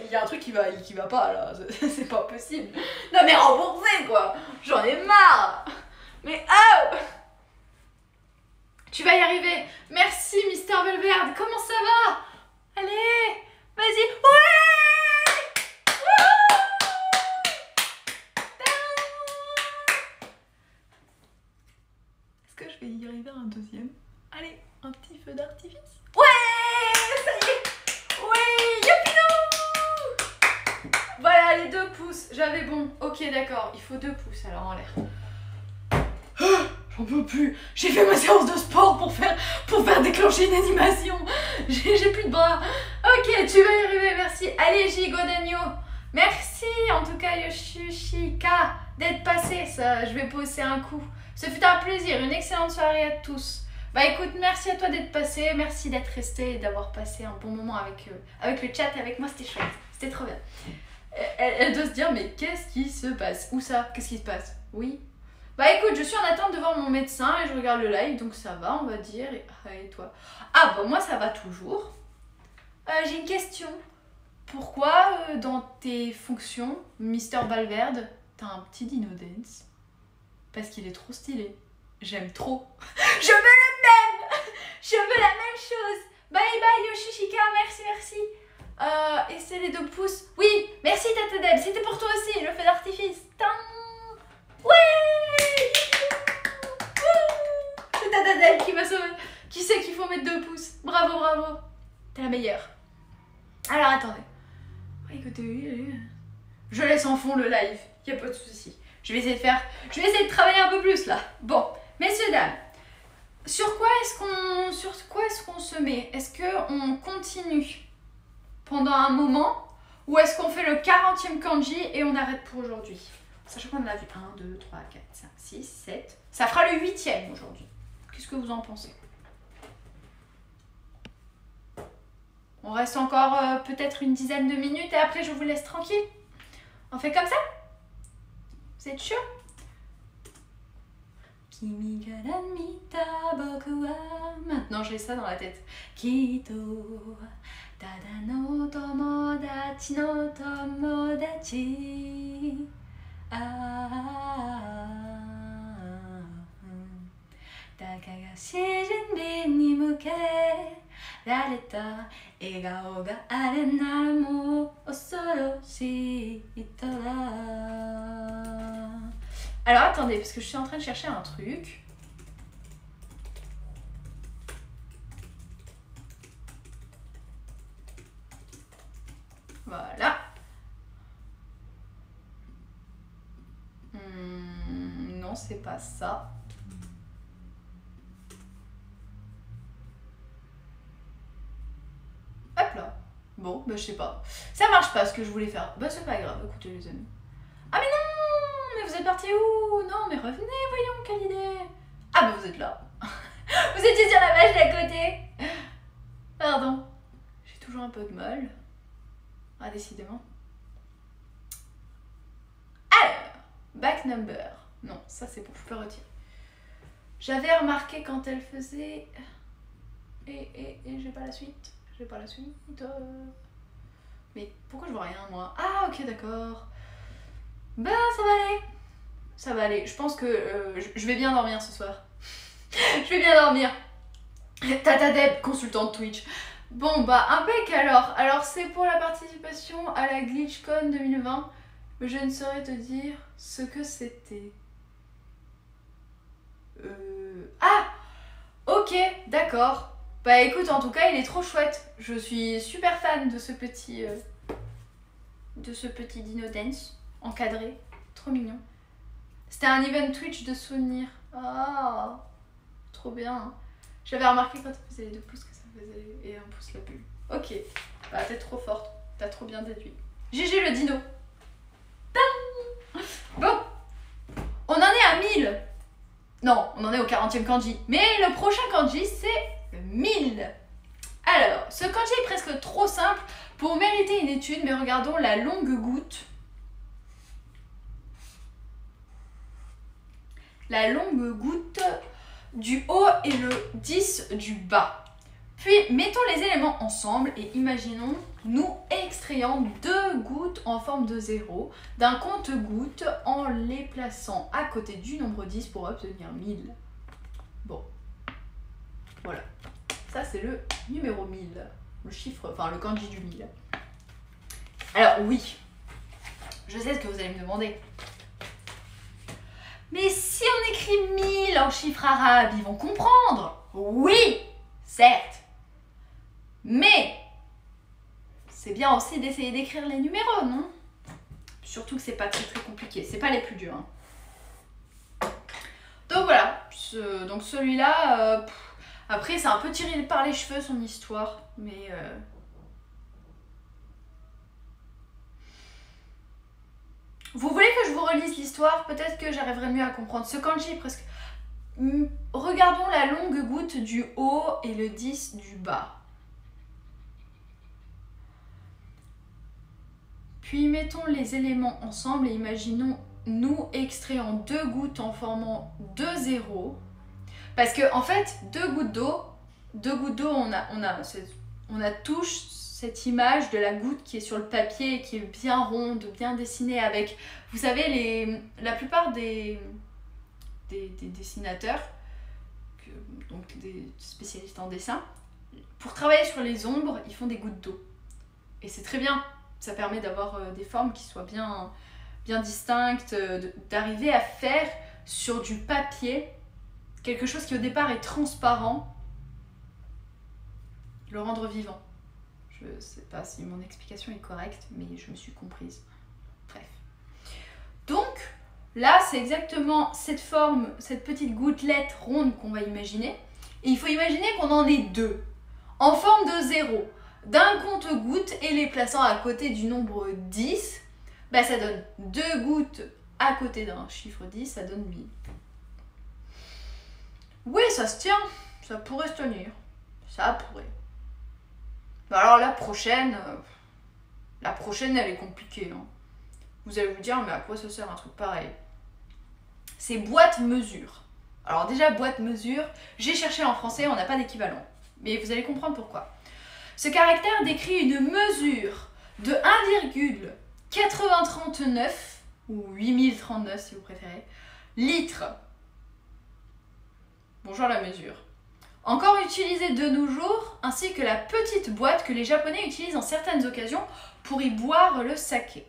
il y a un truc qui va pas là. C'est pas possible. Non mais remboursez quoi. J'en ai marre. Mais oh! Tu vas y arriver. Merci, Mister Belverde. Comment ça va? Allez, vas-y. Ouais! Est-ce que je vais y arriver à un deuxième? Allez, un petit feu d'artifice. Ouais! Ça y est! Oui! Youpidou! Voilà, les 2 pouces. J'avais bon. Ok, d'accord. Il faut 2 pouces alors en l'air. J'en peux plus. J'ai fait ma séance de sport pour faire déclencher une animation. J'ai plus de bras. Ok, tu vas y arriver, merci. Allez, Jigodanyo. Merci en tout cas, Yoshishika, d'être passé. Ça, je vais poser un coup. Ce fut un plaisir, une excellente soirée à tous. Bah écoute, merci à toi d'être passé. Merci d'être resté et d'avoir passé un bon moment avec le chat et avec moi. C'était chouette. C'était trop bien. Elle doit se dire, mais qu'est-ce qui se passe? Où ça? Qu'est-ce qui se passe? Oui. Bah écoute, je suis en attente de voir mon médecin et je regarde le live, donc ça va, on va dire. Et toi? Ah bah moi ça va toujours. J'ai une question. Pourquoi dans tes fonctions, Mister Balverde, t'as un petit Dino Dance? Parce qu'il est trop stylé. J'aime trop. Je veux le même. Je veux la même chose. Bye bye Yoshishika, merci. Et c'est les 2 pouces. Oui, merci Tatadel, c'était pour toi aussi, le feu d'artifice. Ouais! C'est Tatadel qui m'a sauvé. Qui sait qu'il faut mettre 2 pouces? Bravo. T'es la meilleure. Alors attendez. Je laisse en fond le live. Y a pas de souci. Je vais essayer de travailler un peu plus là. Bon, messieurs, dames. Sur quoi est-ce qu'on se met? Est-ce qu'on continue pendant un moment? Ou est-ce qu'on fait le 40e kanji et on arrête pour aujourd'hui? Sachant qu'on en a vu 1, 2, 3, 4, 5, 6, 7. Ça fera le 8e aujourd'hui. Qu'est-ce que vous en pensez? On reste encore peut-être une dizaine de minutes et après je vous laisse tranquille. On fait comme ça? Vous êtes chaud? Maintenant j'ai ça dans la tête. Kito tada no tomodachi no tomodachi. Alors attendez, parce que je suis en train de chercher un truc. Voilà. Non, c'est pas ça. Hop là. Bon, bah je sais pas. Ça marche pas ce que je voulais faire. Bah c'est pas grave, écoutez les amis. Ah mais non! Mais vous êtes partis où? Non mais revenez, voyons, quelle idée. Ah bah vous êtes là. Vous étiez sur la vache d'à côté. Pardon. J'ai toujours un peu de mal. Ah décidément. Alors, back number. Non, ça c'est bon, je peux retirer. J'avais remarqué quand elle faisait... Et j'ai pas la suite. J'ai pas la suite. Mais pourquoi je vois rien moi? Ah ok d'accord. Bah ça va aller. Ça va aller. Je pense que je vais bien dormir ce soir. Je vais bien dormir. Tata Deb, consultante Twitch. Bon bah impec alors. Alors c'est pour la participation à la GlitchCon 2020. Mais je ne saurais te dire ce que c'était. Ah ok d'accord. Bah écoute en tout cas il est trop chouette. Je suis super fan de ce petit Dino Dance encadré. Trop mignon. C'était un event Twitch de souvenirs. Ah trop bien. J'avais remarqué quand tu faisais les 2 pouces que ça faisait et 1 pouce la bulle. Ok. Bah t'es trop forte. T'as trop bien déduit. GG le dino. Bon. On en est à 1000. Non, on en est au 40e kanji. Mais le prochain kanji, c'est le 1000. Alors, ce kanji est presque trop simple pour mériter une étude, mais regardons la longue goutte. La longue goutte du haut et le 10 du bas. Puis, mettons les éléments ensemble et imaginons nous extrayant 2 gouttes en forme de 0 d'un compte-gouttes en les plaçant à côté du nombre 10 pour obtenir 1000. Bon, voilà. Ça, c'est le numéro 1000. Le chiffre, enfin le kanji du 1000. Alors oui, je sais ce que vous allez me demander. Mais si on écrit 1000 en chiffre arabe, ils vont comprendre. Oui, certes. Mais c'est bien aussi d'essayer d'écrire les numéros, non? Surtout que c'est pas très compliqué, c'est pas les plus durs. Hein. Donc voilà, donc celui-là, après c'est un peu tiré par les cheveux son histoire, mais... Vous voulez que je vous relise l'histoire? Peut-être que j'arriverai mieux à comprendre. Ce kanji est presque... Regardons la longue goutte du haut et le 10 du bas. Puis mettons les éléments ensemble et imaginons nous extrayant 2 gouttes en formant 2 zéros. Parce que en fait, 2 gouttes d'eau, on a tous cette image de la goutte qui est sur le papier, qui est bien ronde, bien dessinée avec, vous savez, la plupart des dessinateurs, donc des spécialistes en dessin, pour travailler sur les ombres, ils font des gouttes d'eau. Et c'est très bien. Ça permet d'avoir des formes qui soient bien distinctes, d'arriver à faire sur du papier quelque chose qui au départ est transparent, le rendre vivant. Je ne sais pas si mon explication est correcte, mais je me suis comprise. Bref. Donc, là, c'est exactement cette forme, cette petite gouttelette ronde qu'on va imaginer. Et il faut imaginer qu'on en ait 2, en forme de 0. D'un compte-gouttes et les plaçant à côté du nombre 10, bah ça donne 2 gouttes à côté d'un chiffre 10, ça donne 1000. Oui, ça se tient, ça pourrait se tenir, ça pourrait. Bah alors la prochaine elle est compliquée. Hein. Vous allez vous dire, mais à quoi ça sert un truc pareil? C'est boîte mesure. Alors déjà, boîte mesure, j'ai cherché en français, on n'a pas d'équivalent. Mais vous allez comprendre pourquoi. Ce caractère décrit une mesure de 1,8039 ou 8039 si vous préférez, litres. Bonjour la mesure. Encore utilisée de nos jours, ainsi que la petite boîte que les Japonais utilisent en certaines occasions pour y boire le saké.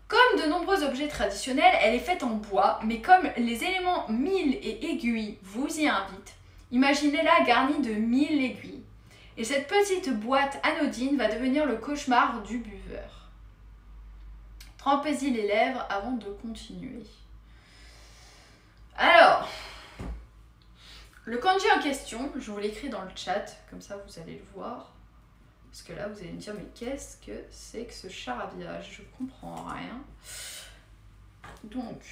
Comme de nombreux objets traditionnels, elle est faite en bois, mais comme les éléments 1000 et aiguilles vous y invitent, imaginez-la garnie de 1000 aiguilles. Et cette petite boîte anodine va devenir le cauchemar du buveur. Trempez-y les lèvres avant de continuer. Alors, le kanji en question, je vous l'écris dans le chat, comme ça vous allez le voir. Parce que là, vous allez me dire, mais qu'est-ce que c'est que ce charabillage? Je comprends rien. Donc,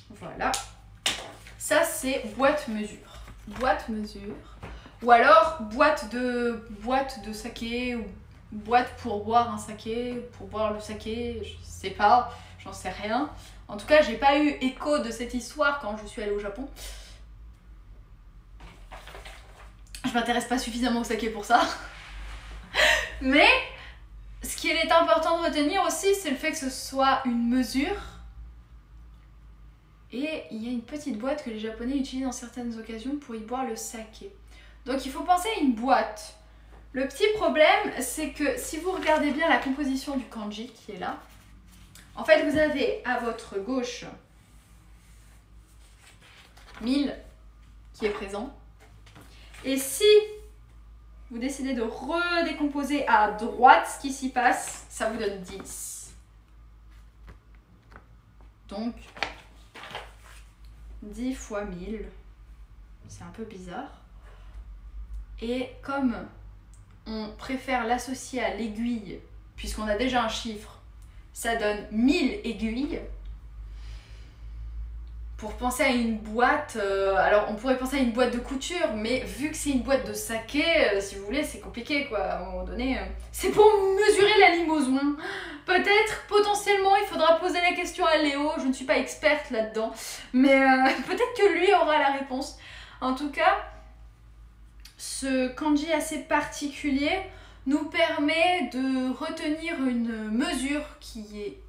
voilà. Ça, c'est boîte mesure. Boîte mesure. Ou alors, boîte de saké, ou boîte pour boire un saké, pour boire le saké, je sais pas, j'en sais rien. En tout cas, j'ai pas eu écho de cette histoire quand je suis allée au Japon. m'intéresse pas suffisamment au saké pour ça. Mais ce qu'il est important de retenir aussi, c'est le fait que ce soit une mesure. Et il y a une petite boîte que les Japonais utilisent dans certaines occasions pour y boire le saké. Donc il faut penser à une boîte. Le petit problème, c'est que si vous regardez bien la composition du kanji qui est là, en fait vous avez à votre gauche 1000 qui est présent. Et si vous décidez de redécomposer à droite ce qui s'y passe, ça vous donne 10. Donc 10 fois 1000, c'est un peu bizarre. Et comme on préfère l'associer à l'aiguille, puisqu'on a déjà un chiffre, ça donne 1000 aiguilles. Pour penser à une boîte, alors on pourrait penser à une boîte de couture, mais vu que c'est une boîte de saké, si vous voulez, c'est compliqué quoi. À un moment donné, c'est pour mesurer la limousine. Peut-être, potentiellement, il faudra poser la question à Léo. Je ne suis pas experte là-dedans, mais peut-être que lui aura la réponse. En tout cas, ce kanji assez particulier nous permet de retenir une mesure qui est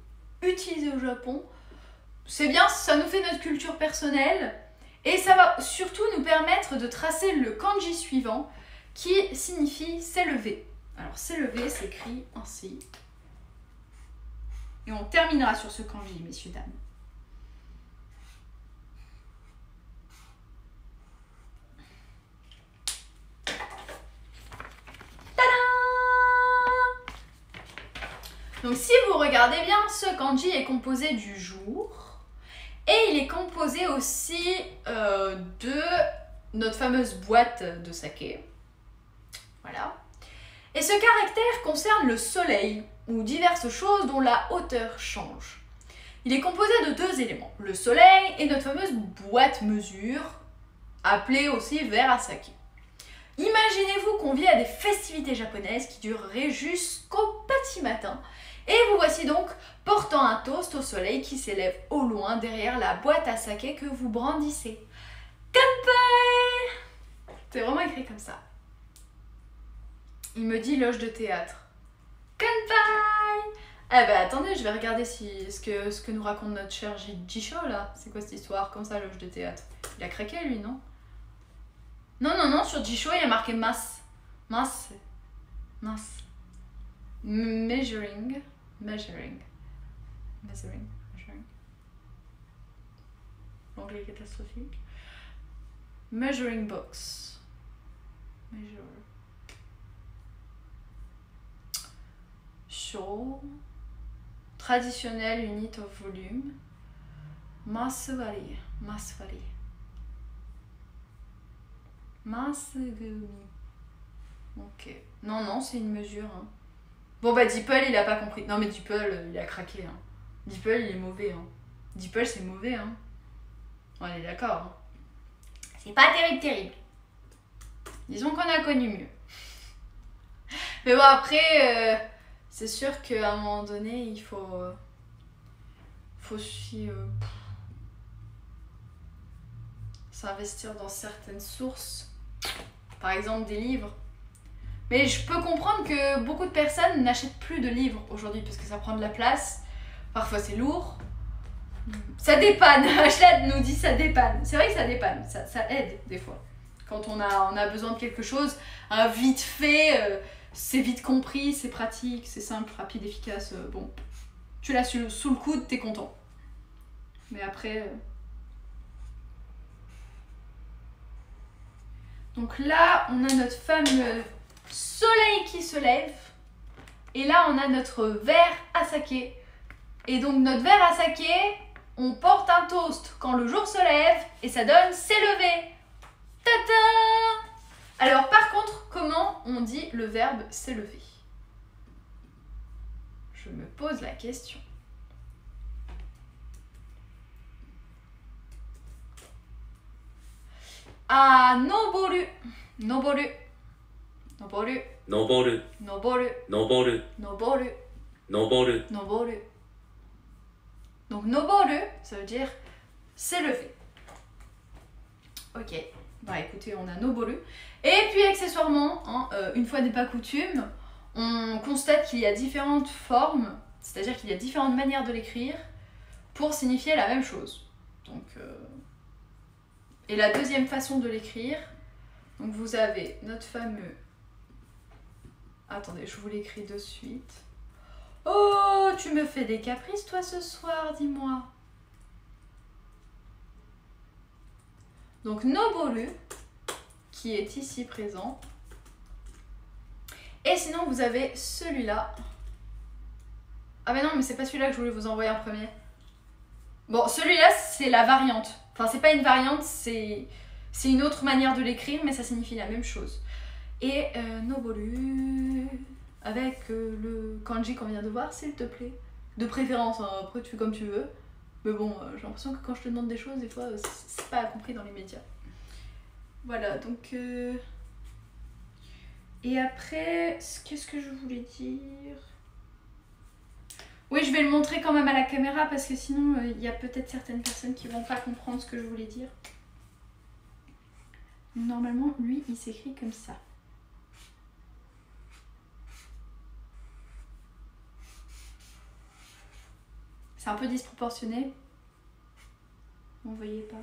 utilisée au Japon. C'est bien, ça nous fait notre culture personnelle et ça va surtout nous permettre de tracer le kanji suivant qui signifie s'élever. Alors s'élever s'écrit ainsi. Et on terminera sur ce kanji, messieurs, dames. Donc si vous regardez bien, ce kanji est composé du jour et il est composé aussi de notre fameuse boîte de saké. Voilà. Et ce caractère concerne le soleil ou diverses choses dont la hauteur change. Il est composé de deux éléments, le soleil et notre fameuse boîte mesure, appelée aussi verre à saké. Imaginez-vous qu'on vit à des festivités japonaises qui dureraient jusqu'au petit matin. Et vous voici donc portant un toast au soleil qui s'élève au loin derrière la boîte à saké que vous brandissez. Kanpai! C'est vraiment écrit comme ça. Il me dit loge de théâtre. Kanpai! Eh ben attendez, je vais regarder ce que nous raconte notre cher Jisho là. C'est quoi cette histoire? Comme ça, loge de théâtre. Il a craqué lui, non? Non, sur Jisho il y a marqué masse. Masse. Measuring. L'anglais catastrophique. Measuring box. Measure. Show. Traditionnel unit of volume. Maswari. Masugumi. Ok. Non, c'est une mesure. Hein. Bon bah Deeple il a pas compris. Non mais Deeple il a craqué. Hein. Deeple il est mauvais. Hein. Deeple c'est mauvais. Hein. On est d'accord. Hein. C'est pas terrible. Disons qu'on a connu mieux. Mais bon après, c'est sûr qu'à un moment donné il faut aussi s'investir dans certaines sources. Par exemple des livres. Mais je peux comprendre que beaucoup de personnes n'achètent plus de livres aujourd'hui parce que ça prend de la place. Parfois c'est lourd. Ça dépanne. Ashlad nous dit ça dépanne. C'est vrai que ça dépanne. Ça aide des fois. Quand on a besoin de quelque chose, vite fait, c'est vite compris, c'est pratique, c'est simple, rapide, efficace. Bon, tu l'as sous le coude, t'es content. Mais après... Donc là, on a notre fameux soleil qui se lève. Et là, on a notre verre à saké. Et donc, notre verre à saké, on porte un toast quand le jour se lève et ça donne s'élever. Tata! Alors, par contre, comment on dit le verbe s'élever? Je me pose la question. Ah, noboru. Noboru. Noboru. Noboru. Noboru. Noboru. Noboru. Noboru. Noboru. Donc noboru, ça veut dire s'élever. Ok, bah écoutez, on a Nobolu. Et puis accessoirement, hein, une fois n'est pas coutume, on constate qu'il y a différentes formes, c'est-à-dire qu'il y a différentes manières de l'écrire pour signifier la même chose. Donc, et la deuxième façon de l'écrire, donc vous avez notre fameux... Attendez, je vous l'écris de suite. Oh, tu me fais des caprices toi ce soir, dis-moi. Donc Nobolu, qui est ici présent. Et sinon vous avez celui-là. Ah mais non, mais c'est pas celui-là que je voulais vous envoyer en premier. Bon, celui-là c'est la variante. Enfin c'est pas une variante, c'est une autre manière de l'écrire, mais ça signifie la même chose. Et Nobolu, avec le kanji qu'on vient de voir, s'il te plaît. De préférence, hein, après tu fais comme tu veux. Mais bon, j'ai l'impression que quand je te demande des choses, des fois, c'est pas compris dans les médias. Voilà, donc... Et après, qu'est-ce que je voulais dire? Oui, je vais le montrer quand même à la caméra, parce que sinon, il y a peut-être certaines personnes qui vont pas comprendre ce que je voulais dire. Normalement, lui, il s'écrit comme ça. C'est un peu disproportionné. Vous voyez pas.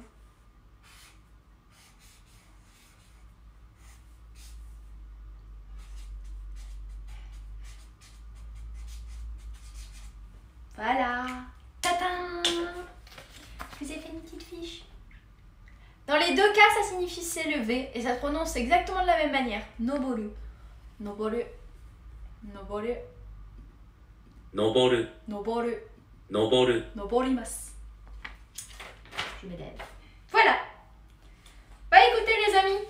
Voilà. Tadam! Je vous ai fait une petite fiche. Dans les deux cas, ça signifie s'élever et ça se prononce exactement de la même manière. Nobolu. Nobolu. Nobolu. Noboru. Noboru. Noboru. Noborimasu. Je m'élève. Voilà. Bah écoutez les amis,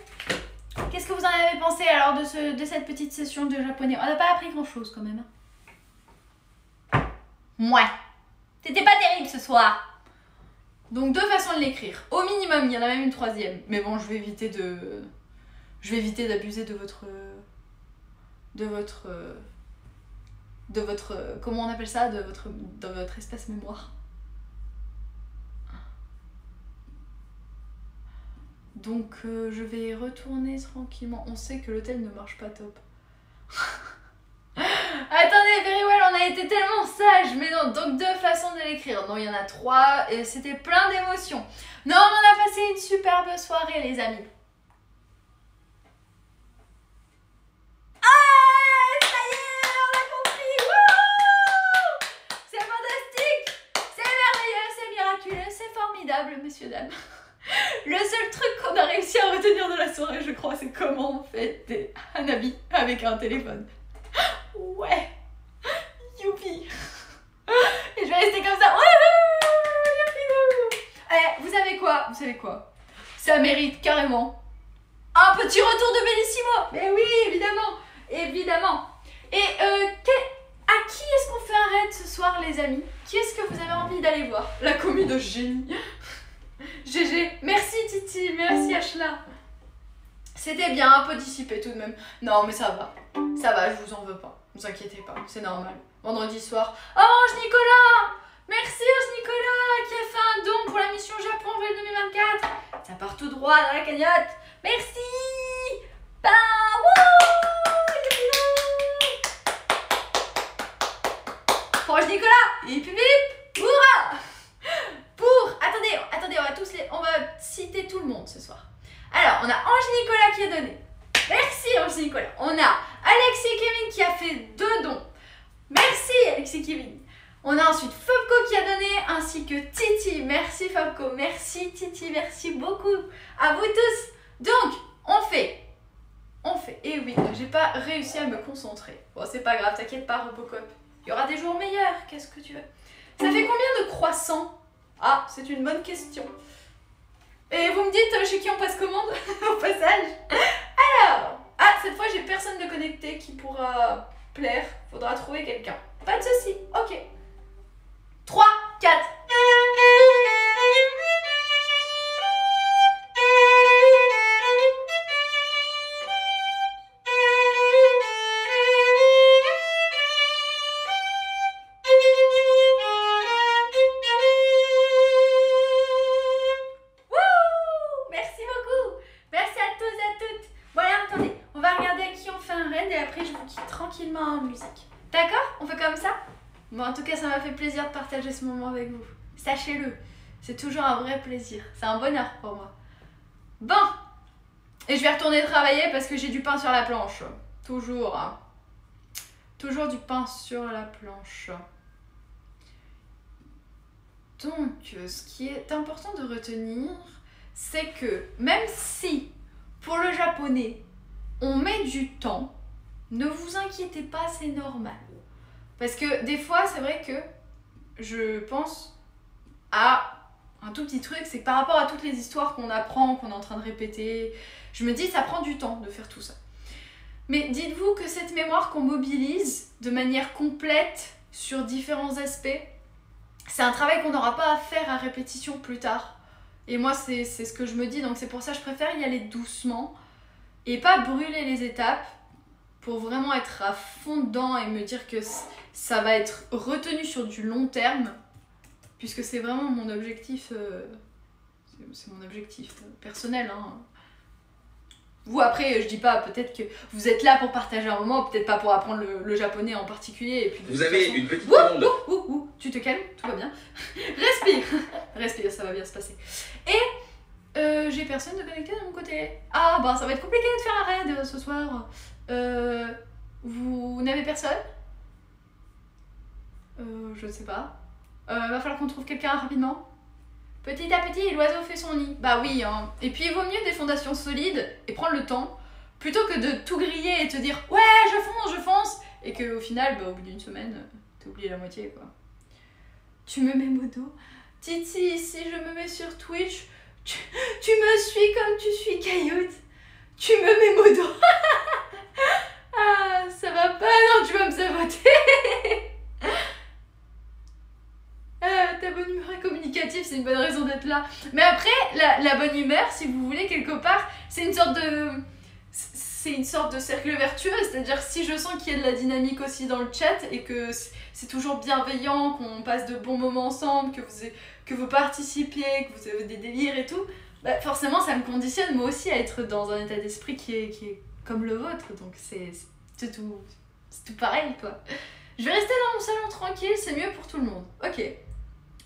qu'est-ce que vous en avez pensé alors de cette petite session de japonais? On n'a pas appris grand chose quand même. Mouais. C'était pas terrible ce soir. Donc deux façons de l'écrire. Au minimum, il y en a même une troisième. Mais bon, je vais éviter d'abuser de votre comment on appelle ça, de votre espace mémoire. Donc je vais retourner tranquillement. On sait que l'hôtel ne marche pas top. Attendez, very well, on a été tellement sages. Mais non, donc deux façons de l'écrire. Non, il y en a trois et c'était plein d'émotions. Non, on a passé une superbe soirée les amis. Ah, ça y est, on a compris. Wouhou! C'est fantastique, c'est merveilleux, c'est miraculeux, c'est formidable, messieurs, dames. Le seul truc qu'on a réussi à retenir de la soirée, je crois, c'est comment on fait des hanabi avec un téléphone. Ouais, youpi. Et je vais rester comme ça. Allez, vous savez quoi? Vous savez quoi? Ça mérite carrément un petit retour de Bellissimo. Mais oui, évidemment, évidemment. Et à qui est-ce qu'on fait un raid ce soir, les amis? Qui est-ce que vous avez envie d'aller voir? La commu de génie. GG. Merci Titi, merci Ashla. C'était bien, un peu dissipé tout de même. Non mais ça va, je vous en veux pas. Ne vous inquiétez pas, c'est normal. Vendredi soir. Oh Ange Nicolas! Merci Ange Nicolas qui a fait un don pour la mission Japon avril 2024. Ça part tout droit dans la cagnotte. Merci! Bah pour Ange Nicolas! Hip hip hip! Hurrah! Attendez, on va citer tout le monde ce soir. Alors, on a Ange Nicolas qui a donné. Merci Ange Nicolas. On a Alexis Kevin qui a fait 2 dons. Merci Alexis Kevin. On a ensuite Fabco qui a donné, ainsi que Titi. Merci Fabco, merci Titi, merci beaucoup à vous tous. Donc, on fait. Et oui, j'ai pas réussi à me concentrer. Bon, c'est pas grave, t'inquiète pas Robocop. Il y aura des jours meilleurs, qu'est-ce que tu veux? Ça fait combien de croissants? Ah, c'est une bonne question. Et vous me dites chez qui on passe commande au passage. Alors, cette fois j'ai personne de connecté qui pourra plaire. Faudra trouver quelqu'un. Pas de soucis, ok. 3, 4. Merci beaucoup. tranquillement en musique. D'accord? On fait comme ça? Bon, en tout cas, ça m'a fait plaisir de partager ce moment avec vous. Sachez-le, c'est toujours un vrai plaisir. C'est un bonheur pour moi. Bon, et je vais retourner travailler parce que j'ai du pain sur la planche. Toujours, hein. Toujours du pain sur la planche. Donc, ce qui est important de retenir, c'est que même si, pour le japonais, on met du temps, ne vous inquiétez pas, c'est normal. Parce que des fois, c'est vrai que je pense à un tout petit truc, c'est que par rapport à toutes les histoires qu'on apprend, qu'on est en train de répéter, je me dis ça prend du temps de faire tout ça. Mais dites-vous que cette mémoire qu'on mobilise de manière complète sur différents aspects, c'est un travail qu'on n'aura pas à faire à répétition plus tard. Et moi, c'est ce que je me dis, donc c'est pour ça que je préfère y aller doucement et pas brûler les étapes pour vraiment être à fond dedans et me dire que ça va être retenu sur du long terme, puisque c'est vraiment mon objectif, c'est mon objectif personnel, hein. Vous, après, je dis pas, peut-être que vous êtes là pour partager un moment, peut-être pas pour apprendre le japonais en particulier. Et puis vous avez une petite seconde. Tu te calmes, tout va bien. Respire. Respire, ça va bien se passer. Et j'ai personne de connecté de mon côté. Ah, bah ça va être compliqué de faire un raid ce soir. Vous n'avez personne? Je ne sais pas. Va falloir qu'on trouve quelqu'un rapidement. Petit à petit, l'oiseau fait son nid. Bah oui, hein. Et puis il vaut mieux des fondations solides et prendre le temps, plutôt que de tout griller et te dire « Ouais, je fonce !» et qu'au final, bah, au bout d'une semaine, t'as oublié la moitié, quoi. Tu me mets modo. Titi, si je me mets sur Twitch, tu me suis comme tu suis Cailloute. Tu me mets modo. Ah, ça va pas, non, tu vas me saboter. Ta bonne humeur est communicative, c'est une bonne raison d'être là. Mais après, la bonne humeur, si vous voulez, quelque part, c'est une sorte de cercle vertueux. C'est-à-dire si je sens qu'il y a de la dynamique aussi dans le chat et que c'est toujours bienveillant, qu'on passe de bons moments ensemble, que vous participiez, que vous avez des délires et tout, bah forcément ça me conditionne moi aussi à être dans un état d'esprit qui est comme le vôtre. Donc c'est tout pareil, quoi. Je vais rester dans mon salon tranquille, c'est mieux pour tout le monde. Ok.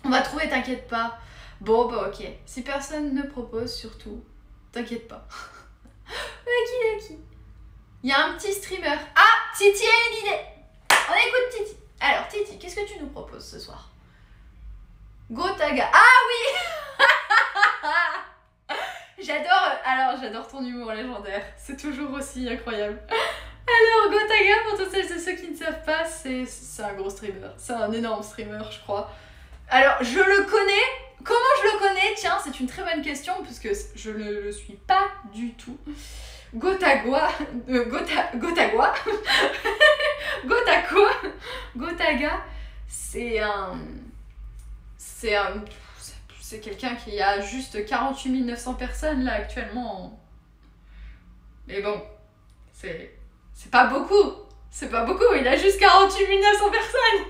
On va trouver, t'inquiète pas. Bon, bah ok. Si personne ne propose, surtout, t'inquiète pas. Ok. Il y a un petit streamer. Ah, Titi a une idée. On écoute Titi. Alors, Titi, qu'est-ce que tu nous proposes ce soir? Gotaga. Ah oui. J'adore ton humour légendaire. C'est toujours aussi incroyable. Alors, Gotaga, pour tous celles et ceux qui ne savent pas, c'est un gros streamer. C'est un énorme streamer, je crois. Alors, je le connais. Comment je le connais? Tiens, c'est une très bonne question, puisque je ne le suis pas du tout. Gotaga, c'est quelqu'un qui a juste 48 900 personnes là actuellement. Mais bon, c'est pas beaucoup. C'est pas beaucoup, il a juste 48 900 personnes.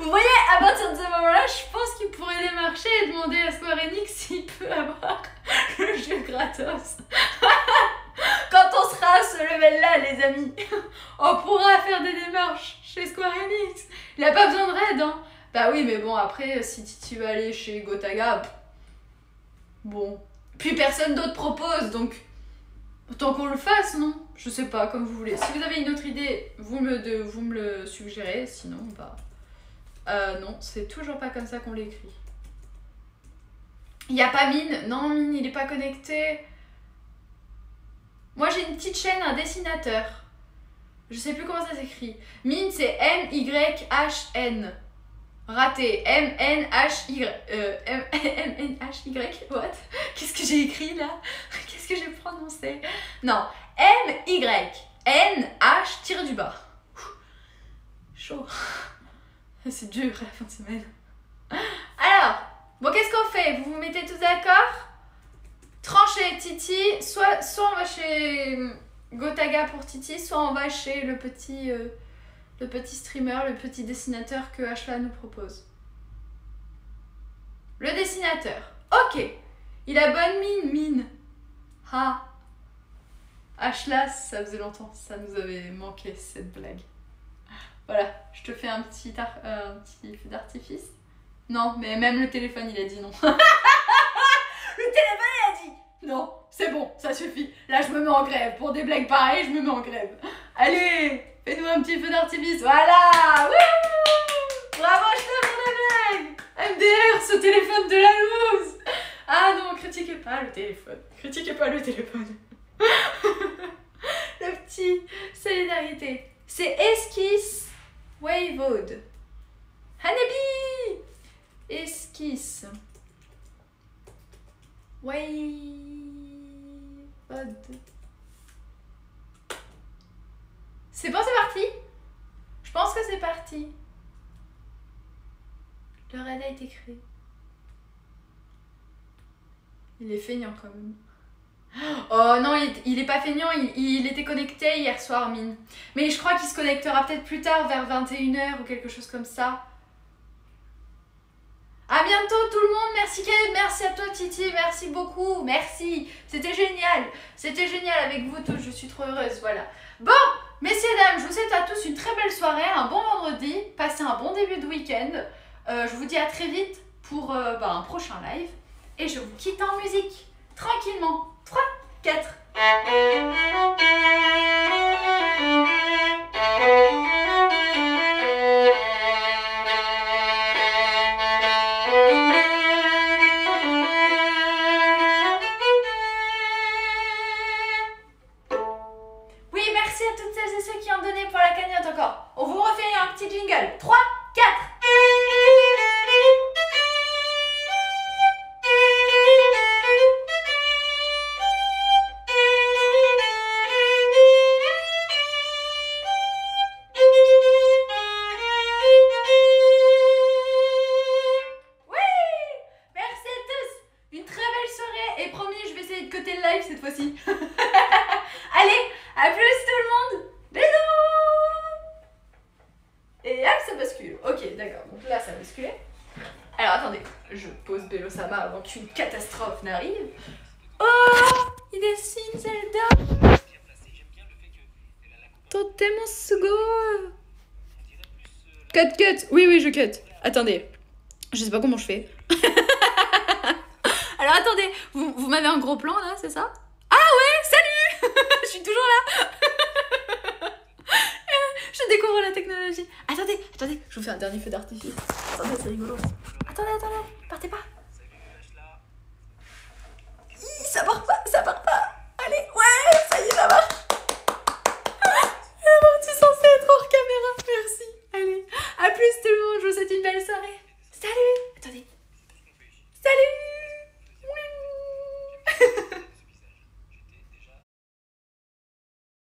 Vous voyez, à partir de ce moment-là, je pense qu'il pourrait démarcher et demander à Square Enix s'il peut avoir le jeu gratos. Quand on sera à ce level-là, les amis, on pourra faire des démarches chez Square Enix. Il a pas besoin de raid, hein. Bah oui, mais bon, après, si tu vas aller chez Gotaga, bon. Puis personne d'autre propose, donc autant qu'on le fasse, non? Je sais pas, comme vous voulez. Si vous avez une autre idée, vous me le suggérez, sinon, bah... non, c'est toujours pas comme ça qu'on l'écrit. Il y a pas Mine. Non, Mine, il est pas connecté. Moi, j'ai une petite chaîne, un dessinateur. Je sais plus comment ça s'écrit. Mine, c'est M-Y-H-N. Raté. M-N-H-Y. M-N-H-Y. What? Qu'est-ce que j'ai écrit là? Qu'est-ce que j'ai prononcé? Non. M-Y-N-H tiré du bas. Chaud. C'est dur à la fin de semaine. Alors, bon, qu'est-ce qu'on fait? Vous vous mettez tous d'accord? Tranchez Titi, soit on va chez Gotaga pour Titi, soit on va chez le petit streamer, le petit dessinateur que Ashla nous propose. Le dessinateur. Ok. Il a bonne mine. Ah. Ashla, ça faisait longtemps, ça nous avait manqué cette blague. Voilà, je te fais un petit feu d'artifice. Non, mais même le téléphone, il a dit non. Le téléphone, il a dit non, c'est bon, ça suffit. Là, je me mets en grève. Pour des blagues pareilles, je me mets en grève. Allez, fais-nous un petit feu d'artifice. Voilà. Wouhou. Bravo, je te fais des blagues. MDR, ce téléphone de la loose. Ah non, critiquez pas le téléphone. Critiquez pas le téléphone. Le petit solidarité. C'est Esquisse Wavode. Hanabi. Esquisse Wavode. C'est bon, c'est parti? Je pense que c'est parti. Le raid a été créé. Il est feignant quand même. Oh non, il est pas feignant, il était connecté hier soir, mine. Mais je crois qu'il se connectera peut-être plus tard, vers 21h ou quelque chose comme ça. À bientôt tout le monde, merci Kate, merci à toi Titi, merci beaucoup, merci. C'était génial avec vous tous, je suis trop heureuse, voilà. Bon, messieurs et dames, je vous souhaite à tous une très belle soirée, un bon vendredi, passez un bon début de week-end. Je vous dis à très vite pour un prochain live. Et je vous quitte en musique, tranquillement. 3, 4. Oui, merci à toutes celles et ceux qui ont donné pour la cagnotte encore. On vous refait un petit jingle. 3, 4. Cette fois-ci. Allez, à plus tout le monde. Bisous. Et hop, ça bascule. Ok, d'accord. Donc là, ça a basculé. Alors attendez, je pose Bello-sama avant qu'une catastrophe n'arrive. Oh, il dessine Zelda. Tellement sugo. Cut. Oui, je cut. Attendez, je sais pas comment je fais. Alors attendez, vous m'avez un gros plan là, c'est ça? Ah ouais, salut. Je suis toujours là. Je découvre la technologie. Attendez, je vous fais un dernier feu d'artifice. Attendez, c'est rigolo. Attendez, partez pas.